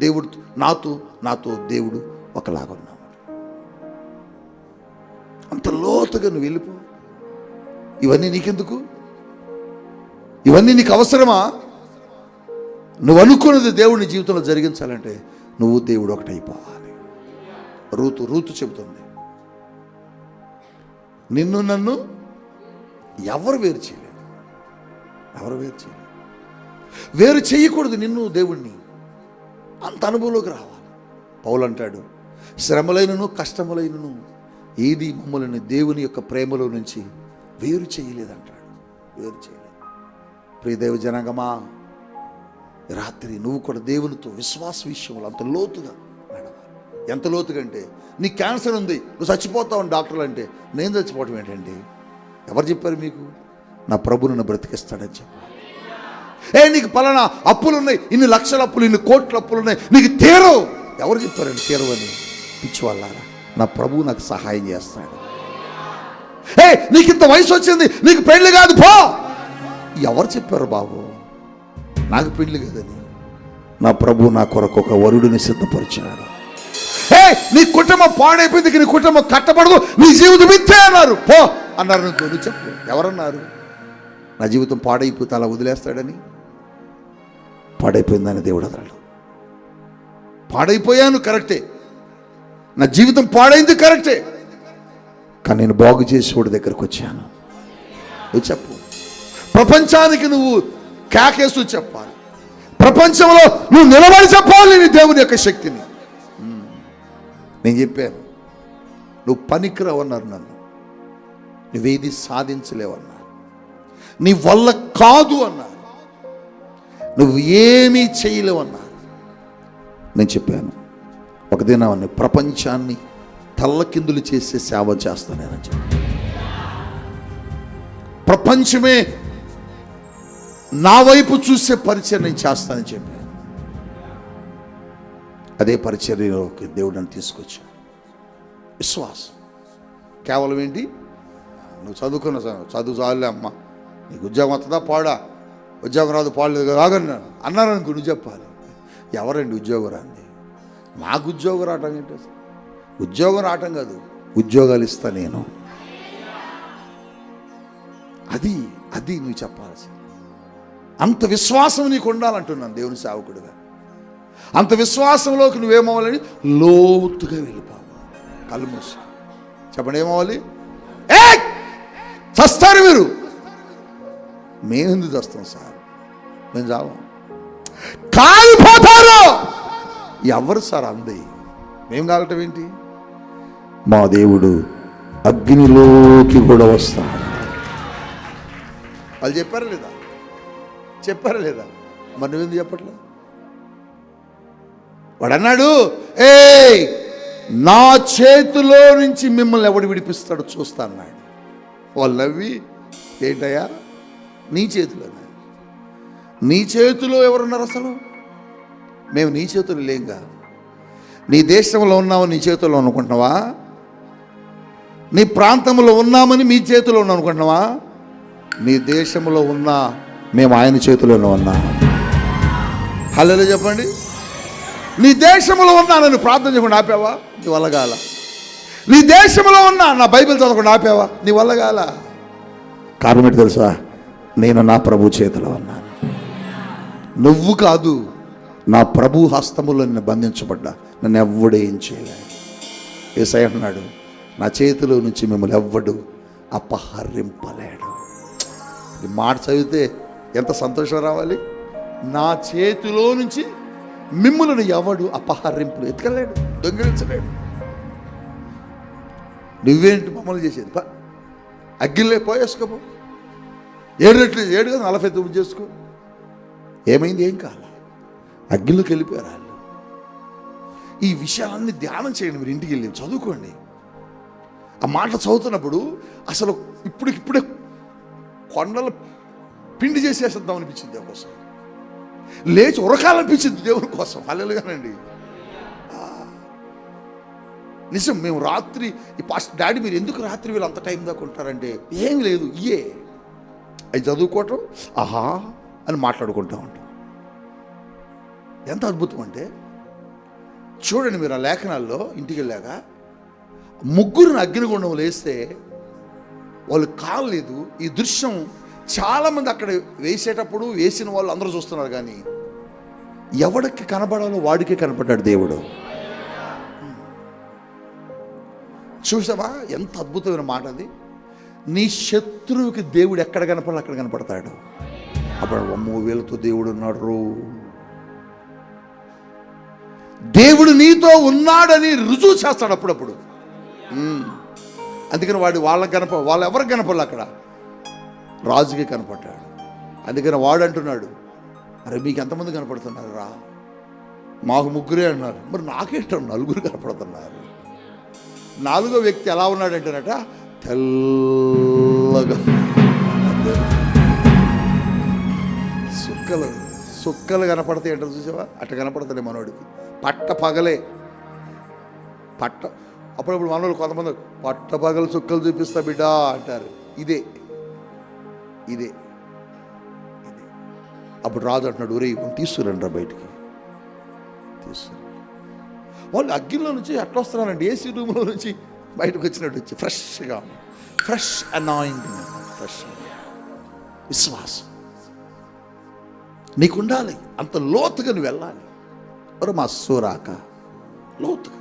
Speaker 2: దేవుడు నాతో దేవుడు ఒకలాగా ఉన్నాం. అంత లోతుగా నువ్వు వెళ్ళిపో. ఇవన్నీ నీకెందుకు? ఇవన్నీ నీకు అవసరమా? నువ్వు అనుకున్నది దేవుడిని జీవితంలో జరిగించాలంటే నువ్వు దేవుడు ఒకటైపోవాలి. రూతు చెబుతుంది, నిన్ను నన్ను ఎవరు వేరు చేయలేరు, ఎవరు వేరు చేయలేరు. వేరు చేయకూడదు నిన్ను దేవుణ్ణి. అంత అనుభవంలోకి రావాలి. పౌలు అంటాడు, శ్రమలైనను కష్టములైనను ఏది మమ్మల్ని దేవుని యొక్క ప్రేమలో నుంచి వేరు చేయలేదంటాడు. వేరు చేయలేదు. ప్రియదేవ జనాంగమా, రాత్రి నువ్వు కూడా దేవునితో విశ్వాస విషయంలో అంత లోతుగా నడవాలి. ఎంత లోతుగా అంటే, నీ క్యాన్సర్ ఉంది, నువ్వు చచ్చిపోతావు అని డాక్టర్లు అంటే, నేను చచ్చిపోవటం ఏంటండి? ఎవరు చెప్పారు మీకు? నా ప్రభు నన్ను బ్రతికిస్తాడని చెప్పారు. నీకు పలానా అప్పులు ఉన్నాయి, ఇన్ని లక్షల అప్పులు, ఇన్ని కోట్ల అప్పులు ఉన్నాయి, నీకు తీరవు. ఎవరు చెప్పారండి తీరవని? పిచ్చివాళ్ళారా, నా ప్రభువు నాకు సహాయం చేస్తాడు. నీకు ఇంత వయసు వచ్చింది, నీకు పెళ్లి కాదు పో. ఎవరు చెప్పారు బాబు? నాకు పెళ్లి కదని నా ప్రభు నా కొరకు ఒక వరుడిని సిద్ధపరిచాడు. నీ కుటుంబం పాడైపోయింది, నీ కుటుంబం కట్టబడదు, నీ జీవితం ఇంతే అన్నారు. పో అన్నారు. నువ్వు చెప్పు, ఎవరన్నారు? నా జీవితం పాడైపోతే అలా వదిలేస్తాడని? పాడైపోయిందని దేవుడు వదలడు. పాడైపోయాను కరెక్టే, నా జీవితం పాడైంది కరెక్టే, కానీ నేను బాగు చేసేవాడి దగ్గరకు వచ్చాను. నువ్వు చెప్పు. ప్రపంచానికి నువ్వు కేకేస్తూ చెప్పాలి. ప్రపంచంలో నువ్వు నిలబడి చెప్పాలి నీ దేవుని యొక్క శక్తిని. నేను చెప్పాను, నువ్వు పనికిరావన్నారు, నన్ను నువ్వేది సాధించలేవన్నారు, నీ వల్ల కాదు అన్నారు, నువ్వు ఏమీ చేయలేవన్నారు. నేను చెప్పాను, ఒక దినాన్ని ప్రపంచాన్ని తల్లకిందులు చేసే సేవ చేస్తానని చెప్పి, ప్రపంచమే నా వైపు చూసే పరిచయం నేను చేస్తానని చెప్పాను. అదే పరిచర్యలోకి దేవుడు నన్ను తీసుకొచ్చాడు. విశ్వాసం కేవలం ఏంటి? నువ్వు చదువుకున్న చదువు చాలులే అమ్మ, నీకు ఉద్యోగం వస్తుందా? పాడా. ఉద్యోగం రాదు, పాడలేదు రాగన్నా అన్నారు అనుకో, నువ్వు చెప్పాలి. ఎవరండి ఉద్యోగం రాంది? నాకు ఉద్యోగం రావటం ఏంటి? ఉద్యోగం రావటం కాదు, ఉద్యోగాలు ఇస్తా నేను. అది నువ్వు చెప్పాల్సింది. అంత విశ్వాసం నీకు ఉండాలంటున్నాను దేవుని సేవకుడిగా. అంత విశ్వాసంలోకి నువ్వేమవ్వాలని లోతుగా వెళ్ళిపోవాలి. కళ్ళు మూసి చెప్పండి, ఏమవ్వాలి? చస్తారు మీరు. మేమెందుకు చస్తాం సార్? మేము చావం, కాలిపోతారు. ఎవరు సార్ అంది? మేము కాలటం ఏంటి? మా దేవుడు అగ్నిలోకి కూడా వస్తాడు. వాళ్ళు చెప్పారా లేదా? చెప్పారా లేదా? మరి నువ్వెందుకు చెప్పట్లే? వాడు అన్నాడు, నా చేతిలో నుంచి మిమ్మల్ని ఎవడు విడిపిస్తాడో చూస్తా అన్నాడు. వాళ్ళు నవ్వి, ఏంటయ్యా నీ చేతిలో? నీ చేతిలో ఎవరున్నారు అసలు? మేము నీ చేతులు లేంగా. నీ దేశంలో ఉన్నామని నీ చేతుల్లో అనుకుంటున్నావా? నీ ప్రాంతంలో ఉన్నామని మీ చేతిలో ఉన్నాం అనుకుంటున్నావా? నీ దేశంలో ఉన్నా మేము ఆయన చేతిలోనే ఉన్నాం. హల్లెలూయా చెప్పండి. నీ దేశంలో ఉన్నా నన్ను ప్రార్థన చేయకుండా ఆపావా? నీ వల్ల కాల. నీ దేశంలో ఉన్నా నా బైబిల్ చదవకుండా ఆపావా? నీ వల్ల కాల. కారణం ఏంటి తెలుసా? నేను నా ప్రభు చేతిలో ఉన్నాను. నువ్వు కాదు, నా ప్రభు హస్తములో నిన్ను బంధించబడ్డా నన్ను ఎవ్వడేం చేయలేడు. యేసయ్య అన్నాడు, నా చేతిలో నుంచి మిమ్మల్ని ఎవ్వడు అపహరింపలేడు. ఈ మాట చదివితే ఎంత సంతోషం రావాలి. నా చేతిలో నుంచి మిమ్మల్ని ఎవడు అపహరింపులు ఎత్తుకెళ్ళాడు, దొంగిలించలేడు. నువ్వేంటి మమ్మల్ని చేసేది? అగ్గిల్లే పోయేసుకోపో. 7 రెట్లు 7 కదా 49 చేసుకో. ఏమైంది? ఏం కాల. అగ్గిలోకి వెళ్ళిపోయారు వాళ్ళు. ఈ విషయాలన్నీ ధ్యానం చేయండి. మీరు ఇంటికి వెళ్ళి చదువుకోండి. ఆ మాట చదువుతున్నప్పుడు అసలు ఇప్పుడే కొండలు పిండి చేసేద్దాం అనిపించింది దేవుని కోసం, లేచి ఉరకాలనిపించింది దేవుని కోసం. హల్లెలూయానండి. నిజం. మేము రాత్రి ఈ డాడీ మీరు ఎందుకు రాత్రి వీళ్ళు అంత టైం దాకా ఉంటారంటే ఏం లేదు, అవి చదువుకోవటం ఆహా అని మాట్లాడుకుంటూ ఉంటాం. ఎంత అద్భుతం అంటే చూడండి మీరు ఆ లేఖనాల్లో ఇంటికి వెళ్ళాక ముగ్గురిని అగ్నిగుండం లేస్తే వాళ్ళు కాలేదు. ఈ దృశ్యం చాలామంది అక్కడ వేసేటప్పుడు వేసిన వాళ్ళు అందరూ చూస్తున్నారు, కానీ ఎవడికి కనబడాలో వాడికే కనపడ్డాడు దేవుడు. చూసావా ఎంత అద్భుతమైన మాట అది. నీ శత్రువుకి దేవుడు ఎక్కడ కనపడాలి అక్కడ కనపడతాడు. అప్పుడు అమ్మో వీళ్ళతో దేవుడు ఉన్నాడు, దేవుడు నీతో ఉన్నాడని రుజువు చేస్తాడు అప్పుడప్పుడు. అందుకని వాళ్ళు ఎవరికి కనపడాలి అక్కడ రాజుకి కనపడ్డాడు. అందుకని వాడు అంటున్నాడు, అరే మీకు ఎంతమంది కనపడుతున్నారు రా, మాకు ముగ్గురే అన్నారు. మరి నాకేంటారు నలుగురు కనపడుతున్నారు. నాలుగో వ్యక్తి ఎలా ఉన్నాడంటేనట తెల్లగా సుక్కలు కనపడతాయి అంటారు చూసావా, అట్లా కనపడతాయి మనోడికి. పట్ట పగలే అప్పుడప్పుడు మనోళ్ళు కొంతమంది పట్ట పగలు సుక్కలు చూపిస్తా బిడ్డా అంటారు. ఇదే అప్పుడు రాజు అంటున్నాడు, ఒరే తీసుకురండి రా బయటికి. తీసుకురండి. వాళ్ళు అగ్గిలో నుంచి ఎట్లా వస్తున్నారండి, ఏసీ రూమ్లో నుంచి బయటకు వచ్చినట్టు వచ్చి ఫ్రెష్ అనాయింటింగ్, ఫ్రెష్ విశ్వాసం నీకు ఉండాలి. అంత లోతుగా నువ్వు వెళ్ళాలి. మరి మా సూరాక లోతుగా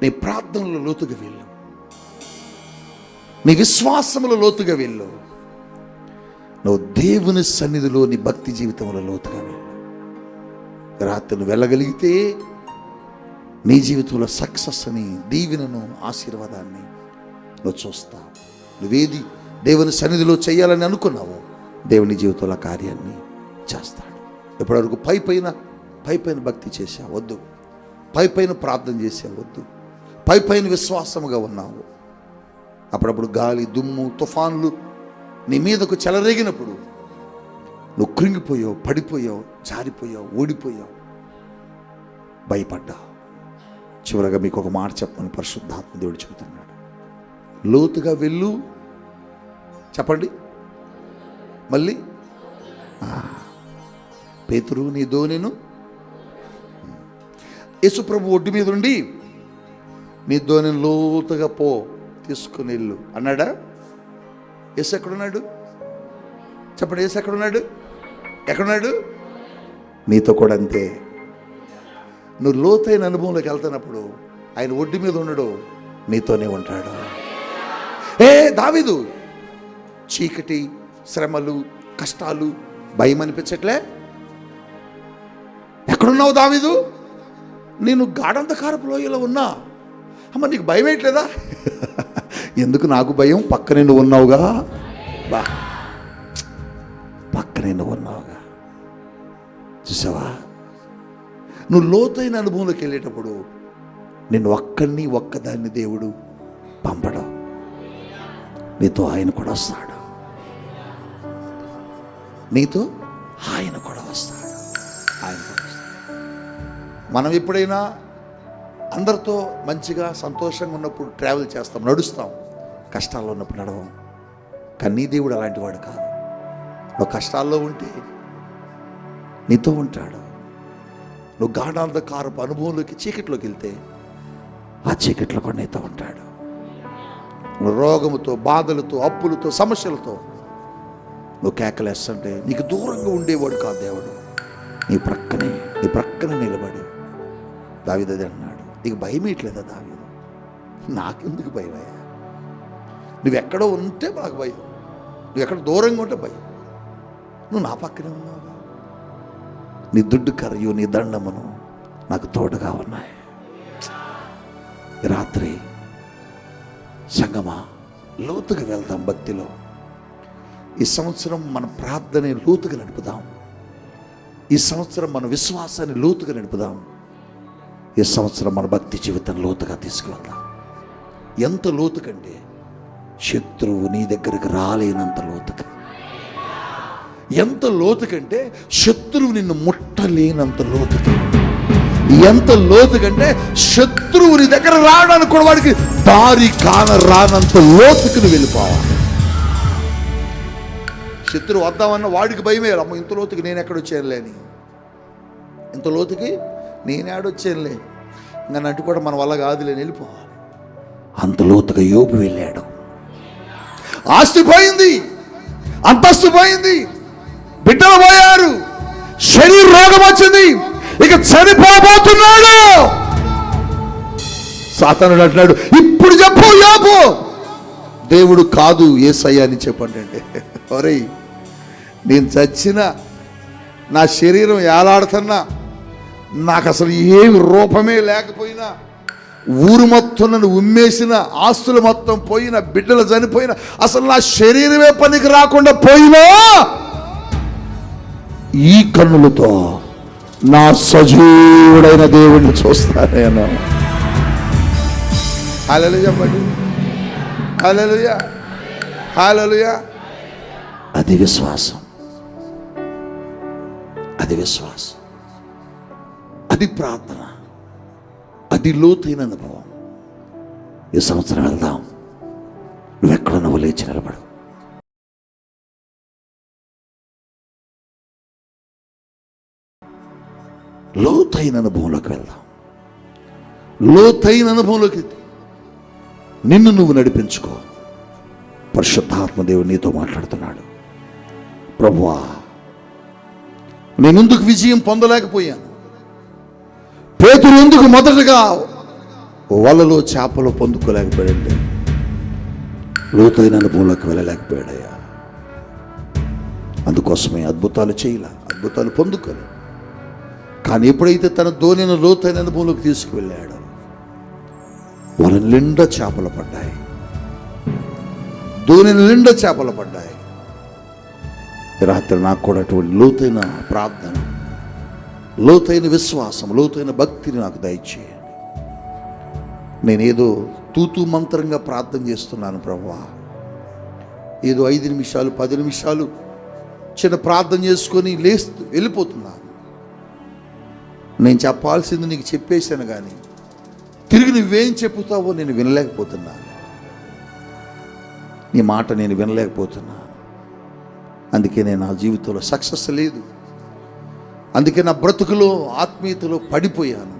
Speaker 2: నీ ప్రార్థనలో లోతుగా వెళ్ళు, నీ విశ్వాసములో లోతుగా వెళ్ళు, నువ్వు దేవుని సన్నిధిలో నీ భక్తి జీవితంలో లోతుగా వెళ్ళు. రాత్రి నువ్వు వెళ్ళగలిగితే నీ జీవితంలో సక్సెస్ అని, దీవెనను, ఆశీర్వాదాన్ని నువ్వు చూస్తావు. నువ్వేది దేవుని సన్నిధిలో చేయాలని అనుకున్నావో దేవుని జీవితంలో కార్యాన్ని చేస్తాడు. ఎప్పటివరకు పైపైన భక్తి చేసావద్దు, పైపైన ప్రార్థన చేసావద్దు, పైపైన విశ్వాసముగా ఉన్నావు. అప్పుడప్పుడు గాలి, దుమ్ము, తుఫాన్లు నీ మీదకు చెలరేగినప్పుడు నువ్వు కృంగిపోయావు, పడిపోయావు, జారిపోయావు, ఓడిపోయావు, భయపడ్డావు. చివరగా మీకు ఒక మాట చెప్పమని పరిశుద్ధాత్మ దేవుడు చెబుతున్నాడు. లోతుగా వెళ్ళు. చెప్పండి మళ్ళీ. పేతురు నీ ధోనిను యేసుప్రభు ఒడ్డు మీద ఉండి నీ ధోనిని లోతుగా తీసుకుని వెళ్ళు అన్నాడా? యేసు ఎక్కడున్నాడు చెప్పండి. యేసు ఎక్కడున్నాడు? నీతో కూడా అంతే. నువ్వు లోతైన అనుభవంలోకి వెళ్తున్నప్పుడు ఆయన ఒడ్డు మీద ఉండడు, నీతోనే ఉంటాడు. దావీదు చీకటి, శ్రమలు, కష్టాలు, భయం అనిపించట్లే? ఎక్కడున్నావు దావీదు? నేను గాఢంధకారపు లోయలో ఉన్నా. అమ్మ నీకు భయం ఏంట్లేదా? ఎందుకు నాకు భయం? పక్కనే నువ్వు ఉన్నావుగా. పక్కనే నువ్వు ఉన్నావుగా. చూసావా, నువ్వు లోతైన అనుభవంలోకి వెళ్ళేటప్పుడు నిన్ను ఒక్కదాన్ని దేవుడు పంపడం, నీతో ఆయన కూడా వస్తాడు. మనం ఎప్పుడైనా అందరితో మంచిగా సంతోషంగా ఉన్నప్పుడు ట్రావెల్ చేస్తాం, నడుస్తాం. కష్టాల్లో ఉన్నప్పుడు నడవం. కానీ నీ దేవుడు అలాంటి వాడు కాదు. నువ్వు కష్టాల్లో ఉంటే నీతో ఉంటాడు. నువ్వు గాఢాంధకారపు అనుభవంలోకి, చీకట్లోకి వెళ్తే ఆ చీకట్లో కూడా నీతో ఉంటాడు. నువ్వు రోగముతో, బాధలతో, అప్పులతో, సమస్యలతో నువ్వు కేకలేస్తుంటే నీకు దూరంగా ఉండేవాడు కాదు దేవుడు. నీ ప్రక్కనే నిలబడి. దావీదు అదే అన్నాడు, నీకు భయం ఏంట్లేదా దావీదు? నాకెందుకు భయం అయ్యా? నువ్వెక్కడో ఉంటే నాకు భయం, నువ్వెక్కడ దూరంగా ఉంటే భయం. నువ్వు నా పక్కనే ఉన్నావుగా. నీ దుడ్డు కర్రయు, నీ దండమును నాకు తోడుగా ఉన్నాయి. రాత్రి సంగమా లోతుగా వెళ్దాం భక్తిలో. ఈ సంవత్సరం మన ప్రార్థన లోతుగా నడుపుదాం. ఈ సంవత్సరం మన విశ్వాసాన్ని లోతుగా నడుపుదాం. ఈ సంవత్సరం మన భక్తి జీవితం లోతుగా తీసుకువెళ్దాం. ఎంత లోతుకంటే శత్రువు నీ దగ్గరికి రాలేనంత లోతుగా. ఎంత లోతుకంటే శత్రువు నిన్ను ముట్టలేనంత లోతుగా. ఎంత లోతుకంటే శత్రువు నీ దగ్గర రావడానికి కూడా వాడికి దారి రానంత లోతుకు నువ్వు వెళ్ళిపోవాలి. శత్రువు వద్దామన్న వాడికి భయమే, అమ్మ ఇంత లోతుకి నేను ఎక్కడొచ్చానులే అని. ఇంత లోతుకి నేను ఆడొచ్చానులే నన్ను అంటూ కూడా మన వల్ల కాదులేని వెళ్ళిపోవాలి. అంత లోతుగా యోబు వెళ్ళాడు. ఆస్తి పోయింది, అంతస్తు పోయింది, బిడ్డలు పోయారు, శరీర రోగం వచ్చింది, ఇక చనిపోబోతున్నాడు. సాతానుడు అంటున్నాడు, ఇప్పుడు చెప్పు యోబు. దేవుడు కాదు యేసయ్య అని చెప్పండి. ఒరేయ్, నేను చచ్చినా, నా శరీరం ఏలాడుతున్నా, నాకు అసలు ఏమి రూపమే లేకపోయినా, ఊరు మొత్తం నన్ను ఉమ్మేసిన, ఆస్తులు మొత్తం పోయినా, బిడ్డలు చనిపోయినా, అసలు నా శరీరమే పనికి రాకుండా పోయినా, ఈ కన్నులతో నా సజీవుడైన దేవుడిని చూస్తాను నేను. హల్లెలూయా చెప్పండి, హల్లెలూయా, హల్లెలూయా. అది విశ్వాసం, అది విశ్వాసం, అది ప్రార్థన, అది లోతైన అనుభవం. ఈ సంవత్సరం వెళ్దాం. నువ్వెక్కడ నువ్వు లేచి నిలబడు. లోతైన అనుభవంలోకి వెళ్దాం. లోతైన అనుభవంలోకి నిన్ను నువ్వు నడిపించుకో. పరిశుద్ధాత్మ దేవుడు నీతో మాట్లాడుతున్నాడు. ప్రభువా, నేను ఎందుకు విజయం పొందలేకపోయాను? పేతురు ఎందుకు మొదటగా వలలో చేపలు పొందుకోలేకపోయాడు? లోతైన అనుభవంలోకి వెళ్ళలేకపోయాడయ్యా. అందుకోసమే అద్భుతాలు చేయలే, అద్భుతాలు పొందుకోలే. కానీ ఎప్పుడైతే తన ధోనిని లోతైన అనుభవంలోకి తీసుకువెళ్ళాడో వాళ్ళ నిండా చేపలు పడ్డాయి, ధోనిని నిండా చేపలు పడ్డాయి. రాత్రి నాకు కూడా అటువంటి లోతైన ప్రార్థన, లోతైన విశ్వాసం, లోతైన భక్తిని నాకు దయచేయండి. నేనేదో తూతూ మంత్రంగా ప్రార్థన చేస్తున్నాను ప్రభువా. ఏదో 5 నిమిషాలు 10 నిమిషాలు చిన్న ప్రార్థన చేసుకొని లేస్తూ వెళ్ళిపోతున్నాను. నేను చెప్పాల్సింది నీకు చెప్పేశాను, కానీ తిరిగి నువ్వేం చెప్పుతావో నేను వినలేకపోతున్నాను. నీ మాట నేను వినలేకపోతున్నాను. అందుకే నేను నా జీవితంలో సక్సెస్ లేదు. అందుకే నా బ్రతుకులో ఆత్మీయతలో పడిపోయాను.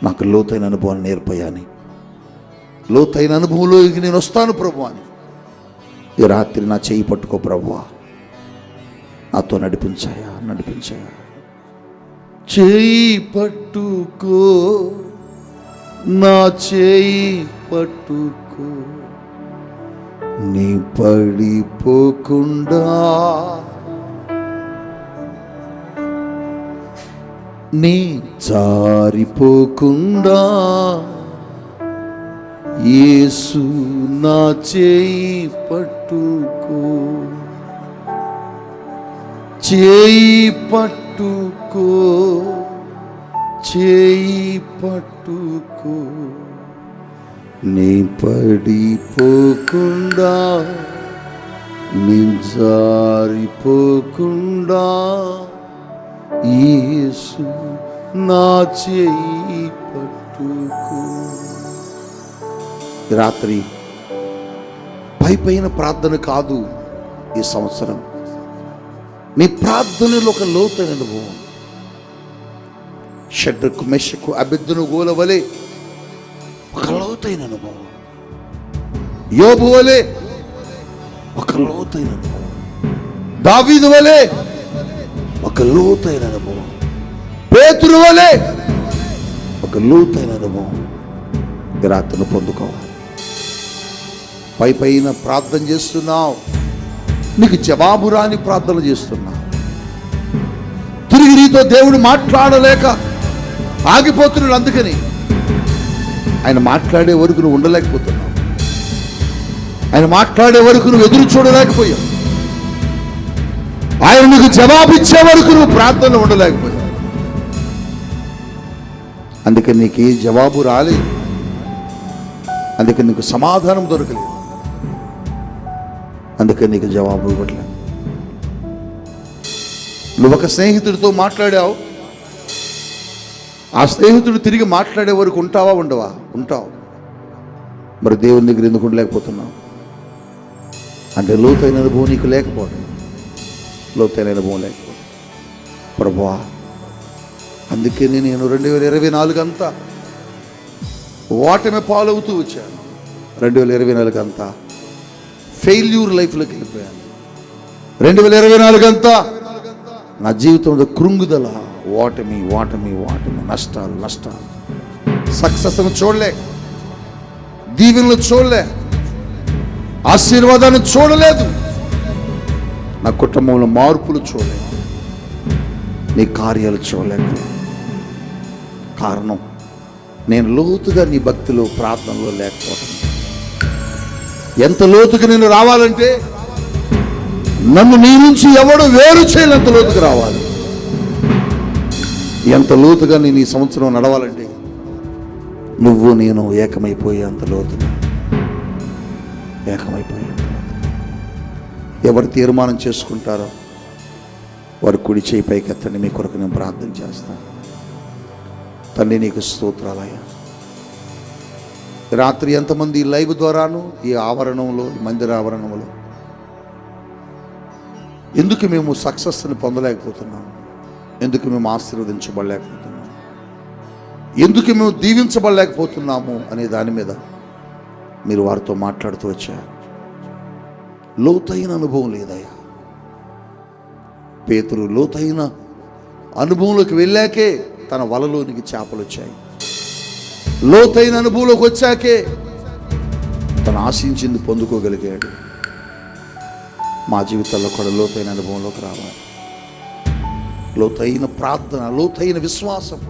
Speaker 2: నాకు లోతైన అనుభవాన్ని నేర్పయాని, లోతైన అనుభవంలోకి నేను వస్తాను ప్రభు అని ఈ రాత్రి నా చేయి పట్టుకో ప్రభువా, నాతో నడిపించాయా, నడిపించాయా. చేయి పట్టుకో, నా చేయి పట్టుకో, నీ పడిపోకుండా, నీ జారిపోకుండా, యేసు నా చేయి పట్టుకో, చేయి పట్టుకో, చేయి పట్టుకో, నీ పడిపోకుండా, నీ జారిపోకుండా, యేసు నా చేయి పట్టుకో. రాత్రి పైపైన ప్రార్థన కాదు, ఈ సంవత్సరం నీ ప్రార్థనలో ఒక లోతైన అనుభవం. షడ్రకు మెషకు అబెద్దునుగోల వలె ఒక లోతైన అనుభవం, యోబు వలె ఒక లోతైన అనుభవం, దావీదు వలె ఒక లోతైన అనుభవం, పేతురు వలె ఒక లోతైన అనుభవం ఈ రాత్రిని పొందుకోవాలి. పైపైన ప్రార్థన చేస్తున్నావు, నీకు జవాబు రాని ప్రార్థన చేస్తున్నావు. తిరిగి నీతో దేవుడు మాట్లాడలేక ఆగిపోతున్నాడు. అందుకని ఆయన మాట్లాడే వరకు నువ్వు ఉండలేకపోతున్నావు. ఆయన మాట్లాడే వరకు నువ్వు ఎదురు చూడలేకపోయావు. ఆయన నీకు జవాబిచ్చే వరకు నువ్వు ప్రార్థనలో ఉండలేకపోయావు. అందుకే నీకు ఏ జవాబు రాలేదు, అందుకే నీకు సమాధానం దొరకలేదు, అందుకే నీకు జవాబు ఇవ్వట్లేదు. నువ్వు ఒక స్నేహితుడితో మాట్లాడావు, ఆ స్నేహితుడు తిరిగి మాట్లాడే వరకు ఉంటావా ఉండవా? ఉంటావు. మరి దేవుని దగ్గర ఎందుకు ఉండలేకపోతున్నావు? అంటే లోతైన అనుభవం నీకు లేకపోవడం, లోతైన అనుభవం లేకపోవడం. ప్రభువా, అందుకే నేను 2024 అంతా ఓటమి పాలవుతూ వచ్చాను. 2024 అంతా ఫెయిల్యూర్ లైఫ్లోకి వెళ్ళిపోయాను. 2024 అంతా నా జీవితంలో కృంగుదల, ఓటమి ఓటమి ఓటమి, నష్టాలు నష్టాలు. సక్సెస్ను చూడలే, దీవెనలు చూడలే, ఆశీర్వాదాన్ని చూడలేదు, నా కుటుంబంలో మార్పులు చూడలేదు, నీ కార్యాలు చూడలేదు. కారణం నేను లోతుగా నీ భక్తిలో ప్రార్థనలో లేకపోవడం. ఎంత లోతుగా నేను రావాలంటే నన్ను నీ నుంచి ఎవడు వేరు చేయలేంత లోతుకు రావాలి. ఎంత లోతుగా నేను ఈ సంవత్సరం నడవాలంటే నువ్వు నేను ఏకమైపోయే అంత లోతుగా, ఏకమైపోయే. ఎవరు తీర్మానం చేసుకుంటారో వారు కుడి చేయి పైకెత్తండి, మీ కొరకు నేను ప్రార్థన చేస్తాను. తండ్రి నీకు స్తోత్రాలయ్యా. రాత్రి ఎంతమంది ఈ లైవ్ ద్వారాను ఈ ఆవరణంలో, ఈ మందిర ఆవరణంలో ఎందుకు మేము సక్సెస్ని పొందలేకపోతున్నాం, ఎందుకు మేము ఆశీర్వదించబడలేకపోతున్నాము, ఎందుకు మేము దీవించబడలేకపోతున్నాము అనే దాని మీద మీరు వారితో మాట్లాడుతూ వచ్చారు. లోతైన అనుభవం లేదయ్యా. పేతురు లోతైన అనుభవంలోకి వెళ్ళాకే తన వలలోనికి చేపలు వచ్చాయి. లోతైన అనుభవంలోకి వచ్చాకే తను ఆశించింది పొందుకోగలిగాడు. మా జీవితాల్లో కూడా లోతైన అనుభవంలోకి రావాలి. లోతైన ప్రార్థన, లోతైన విశ్వాసం,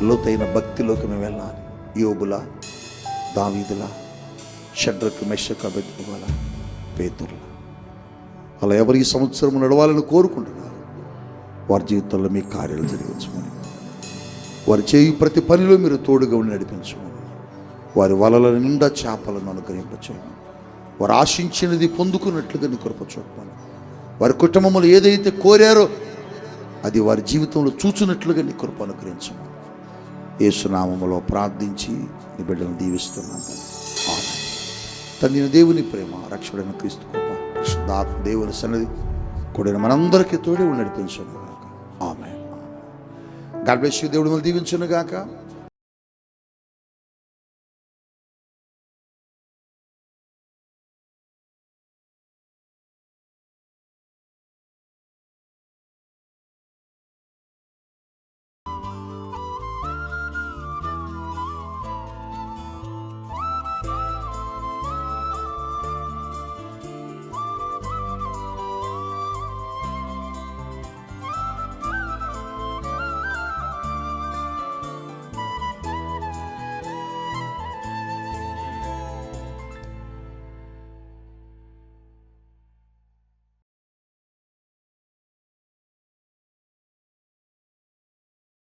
Speaker 2: లోతైన భక్తిలోకి మేము వెళ్ళాలి. యోబుల, దావీదుల, షడ్రకు, మెషకు, అబేద్నెగోల, పేతురుల అలా ఎవరు ఈ సంవత్సరం నడవాలని కోరుకుంటున్నారు వారి జీవితంలో మీ కార్యాలు జరిగించమని, వారి చేయి ప్రతి పనిలో మీరు తోడుగా ఉండి నడిపించమని, వారి వలల నిండా చేపలను అనుగ్రహింపచేయమని, వారు ఆశించినది పొందుకున్నట్లుగా నీ కృప చూపమని, వారి కుటుంబంలో ఏదైతే కోరారో అది వారి జీవితంలో చూచినట్లుగా నీ కృప అనుగ్రహించమని యేసు నామములో ప్రార్థించి నీ బిడ్డలను దీవిస్తున్నాను. ఆమేన్. తండ్రి దేవుని ప్రేమ, రక్షకుడైన క్రీస్తు కృప, పరిశుద్ధాత్మ దేవుని సన్నిధి కూడిన మనందరికీ తోడే ఉండి నడిపించును గాక. ఆమేన్. God bless you. దేవుడు మిమ్మల్ని దీవించును గాక.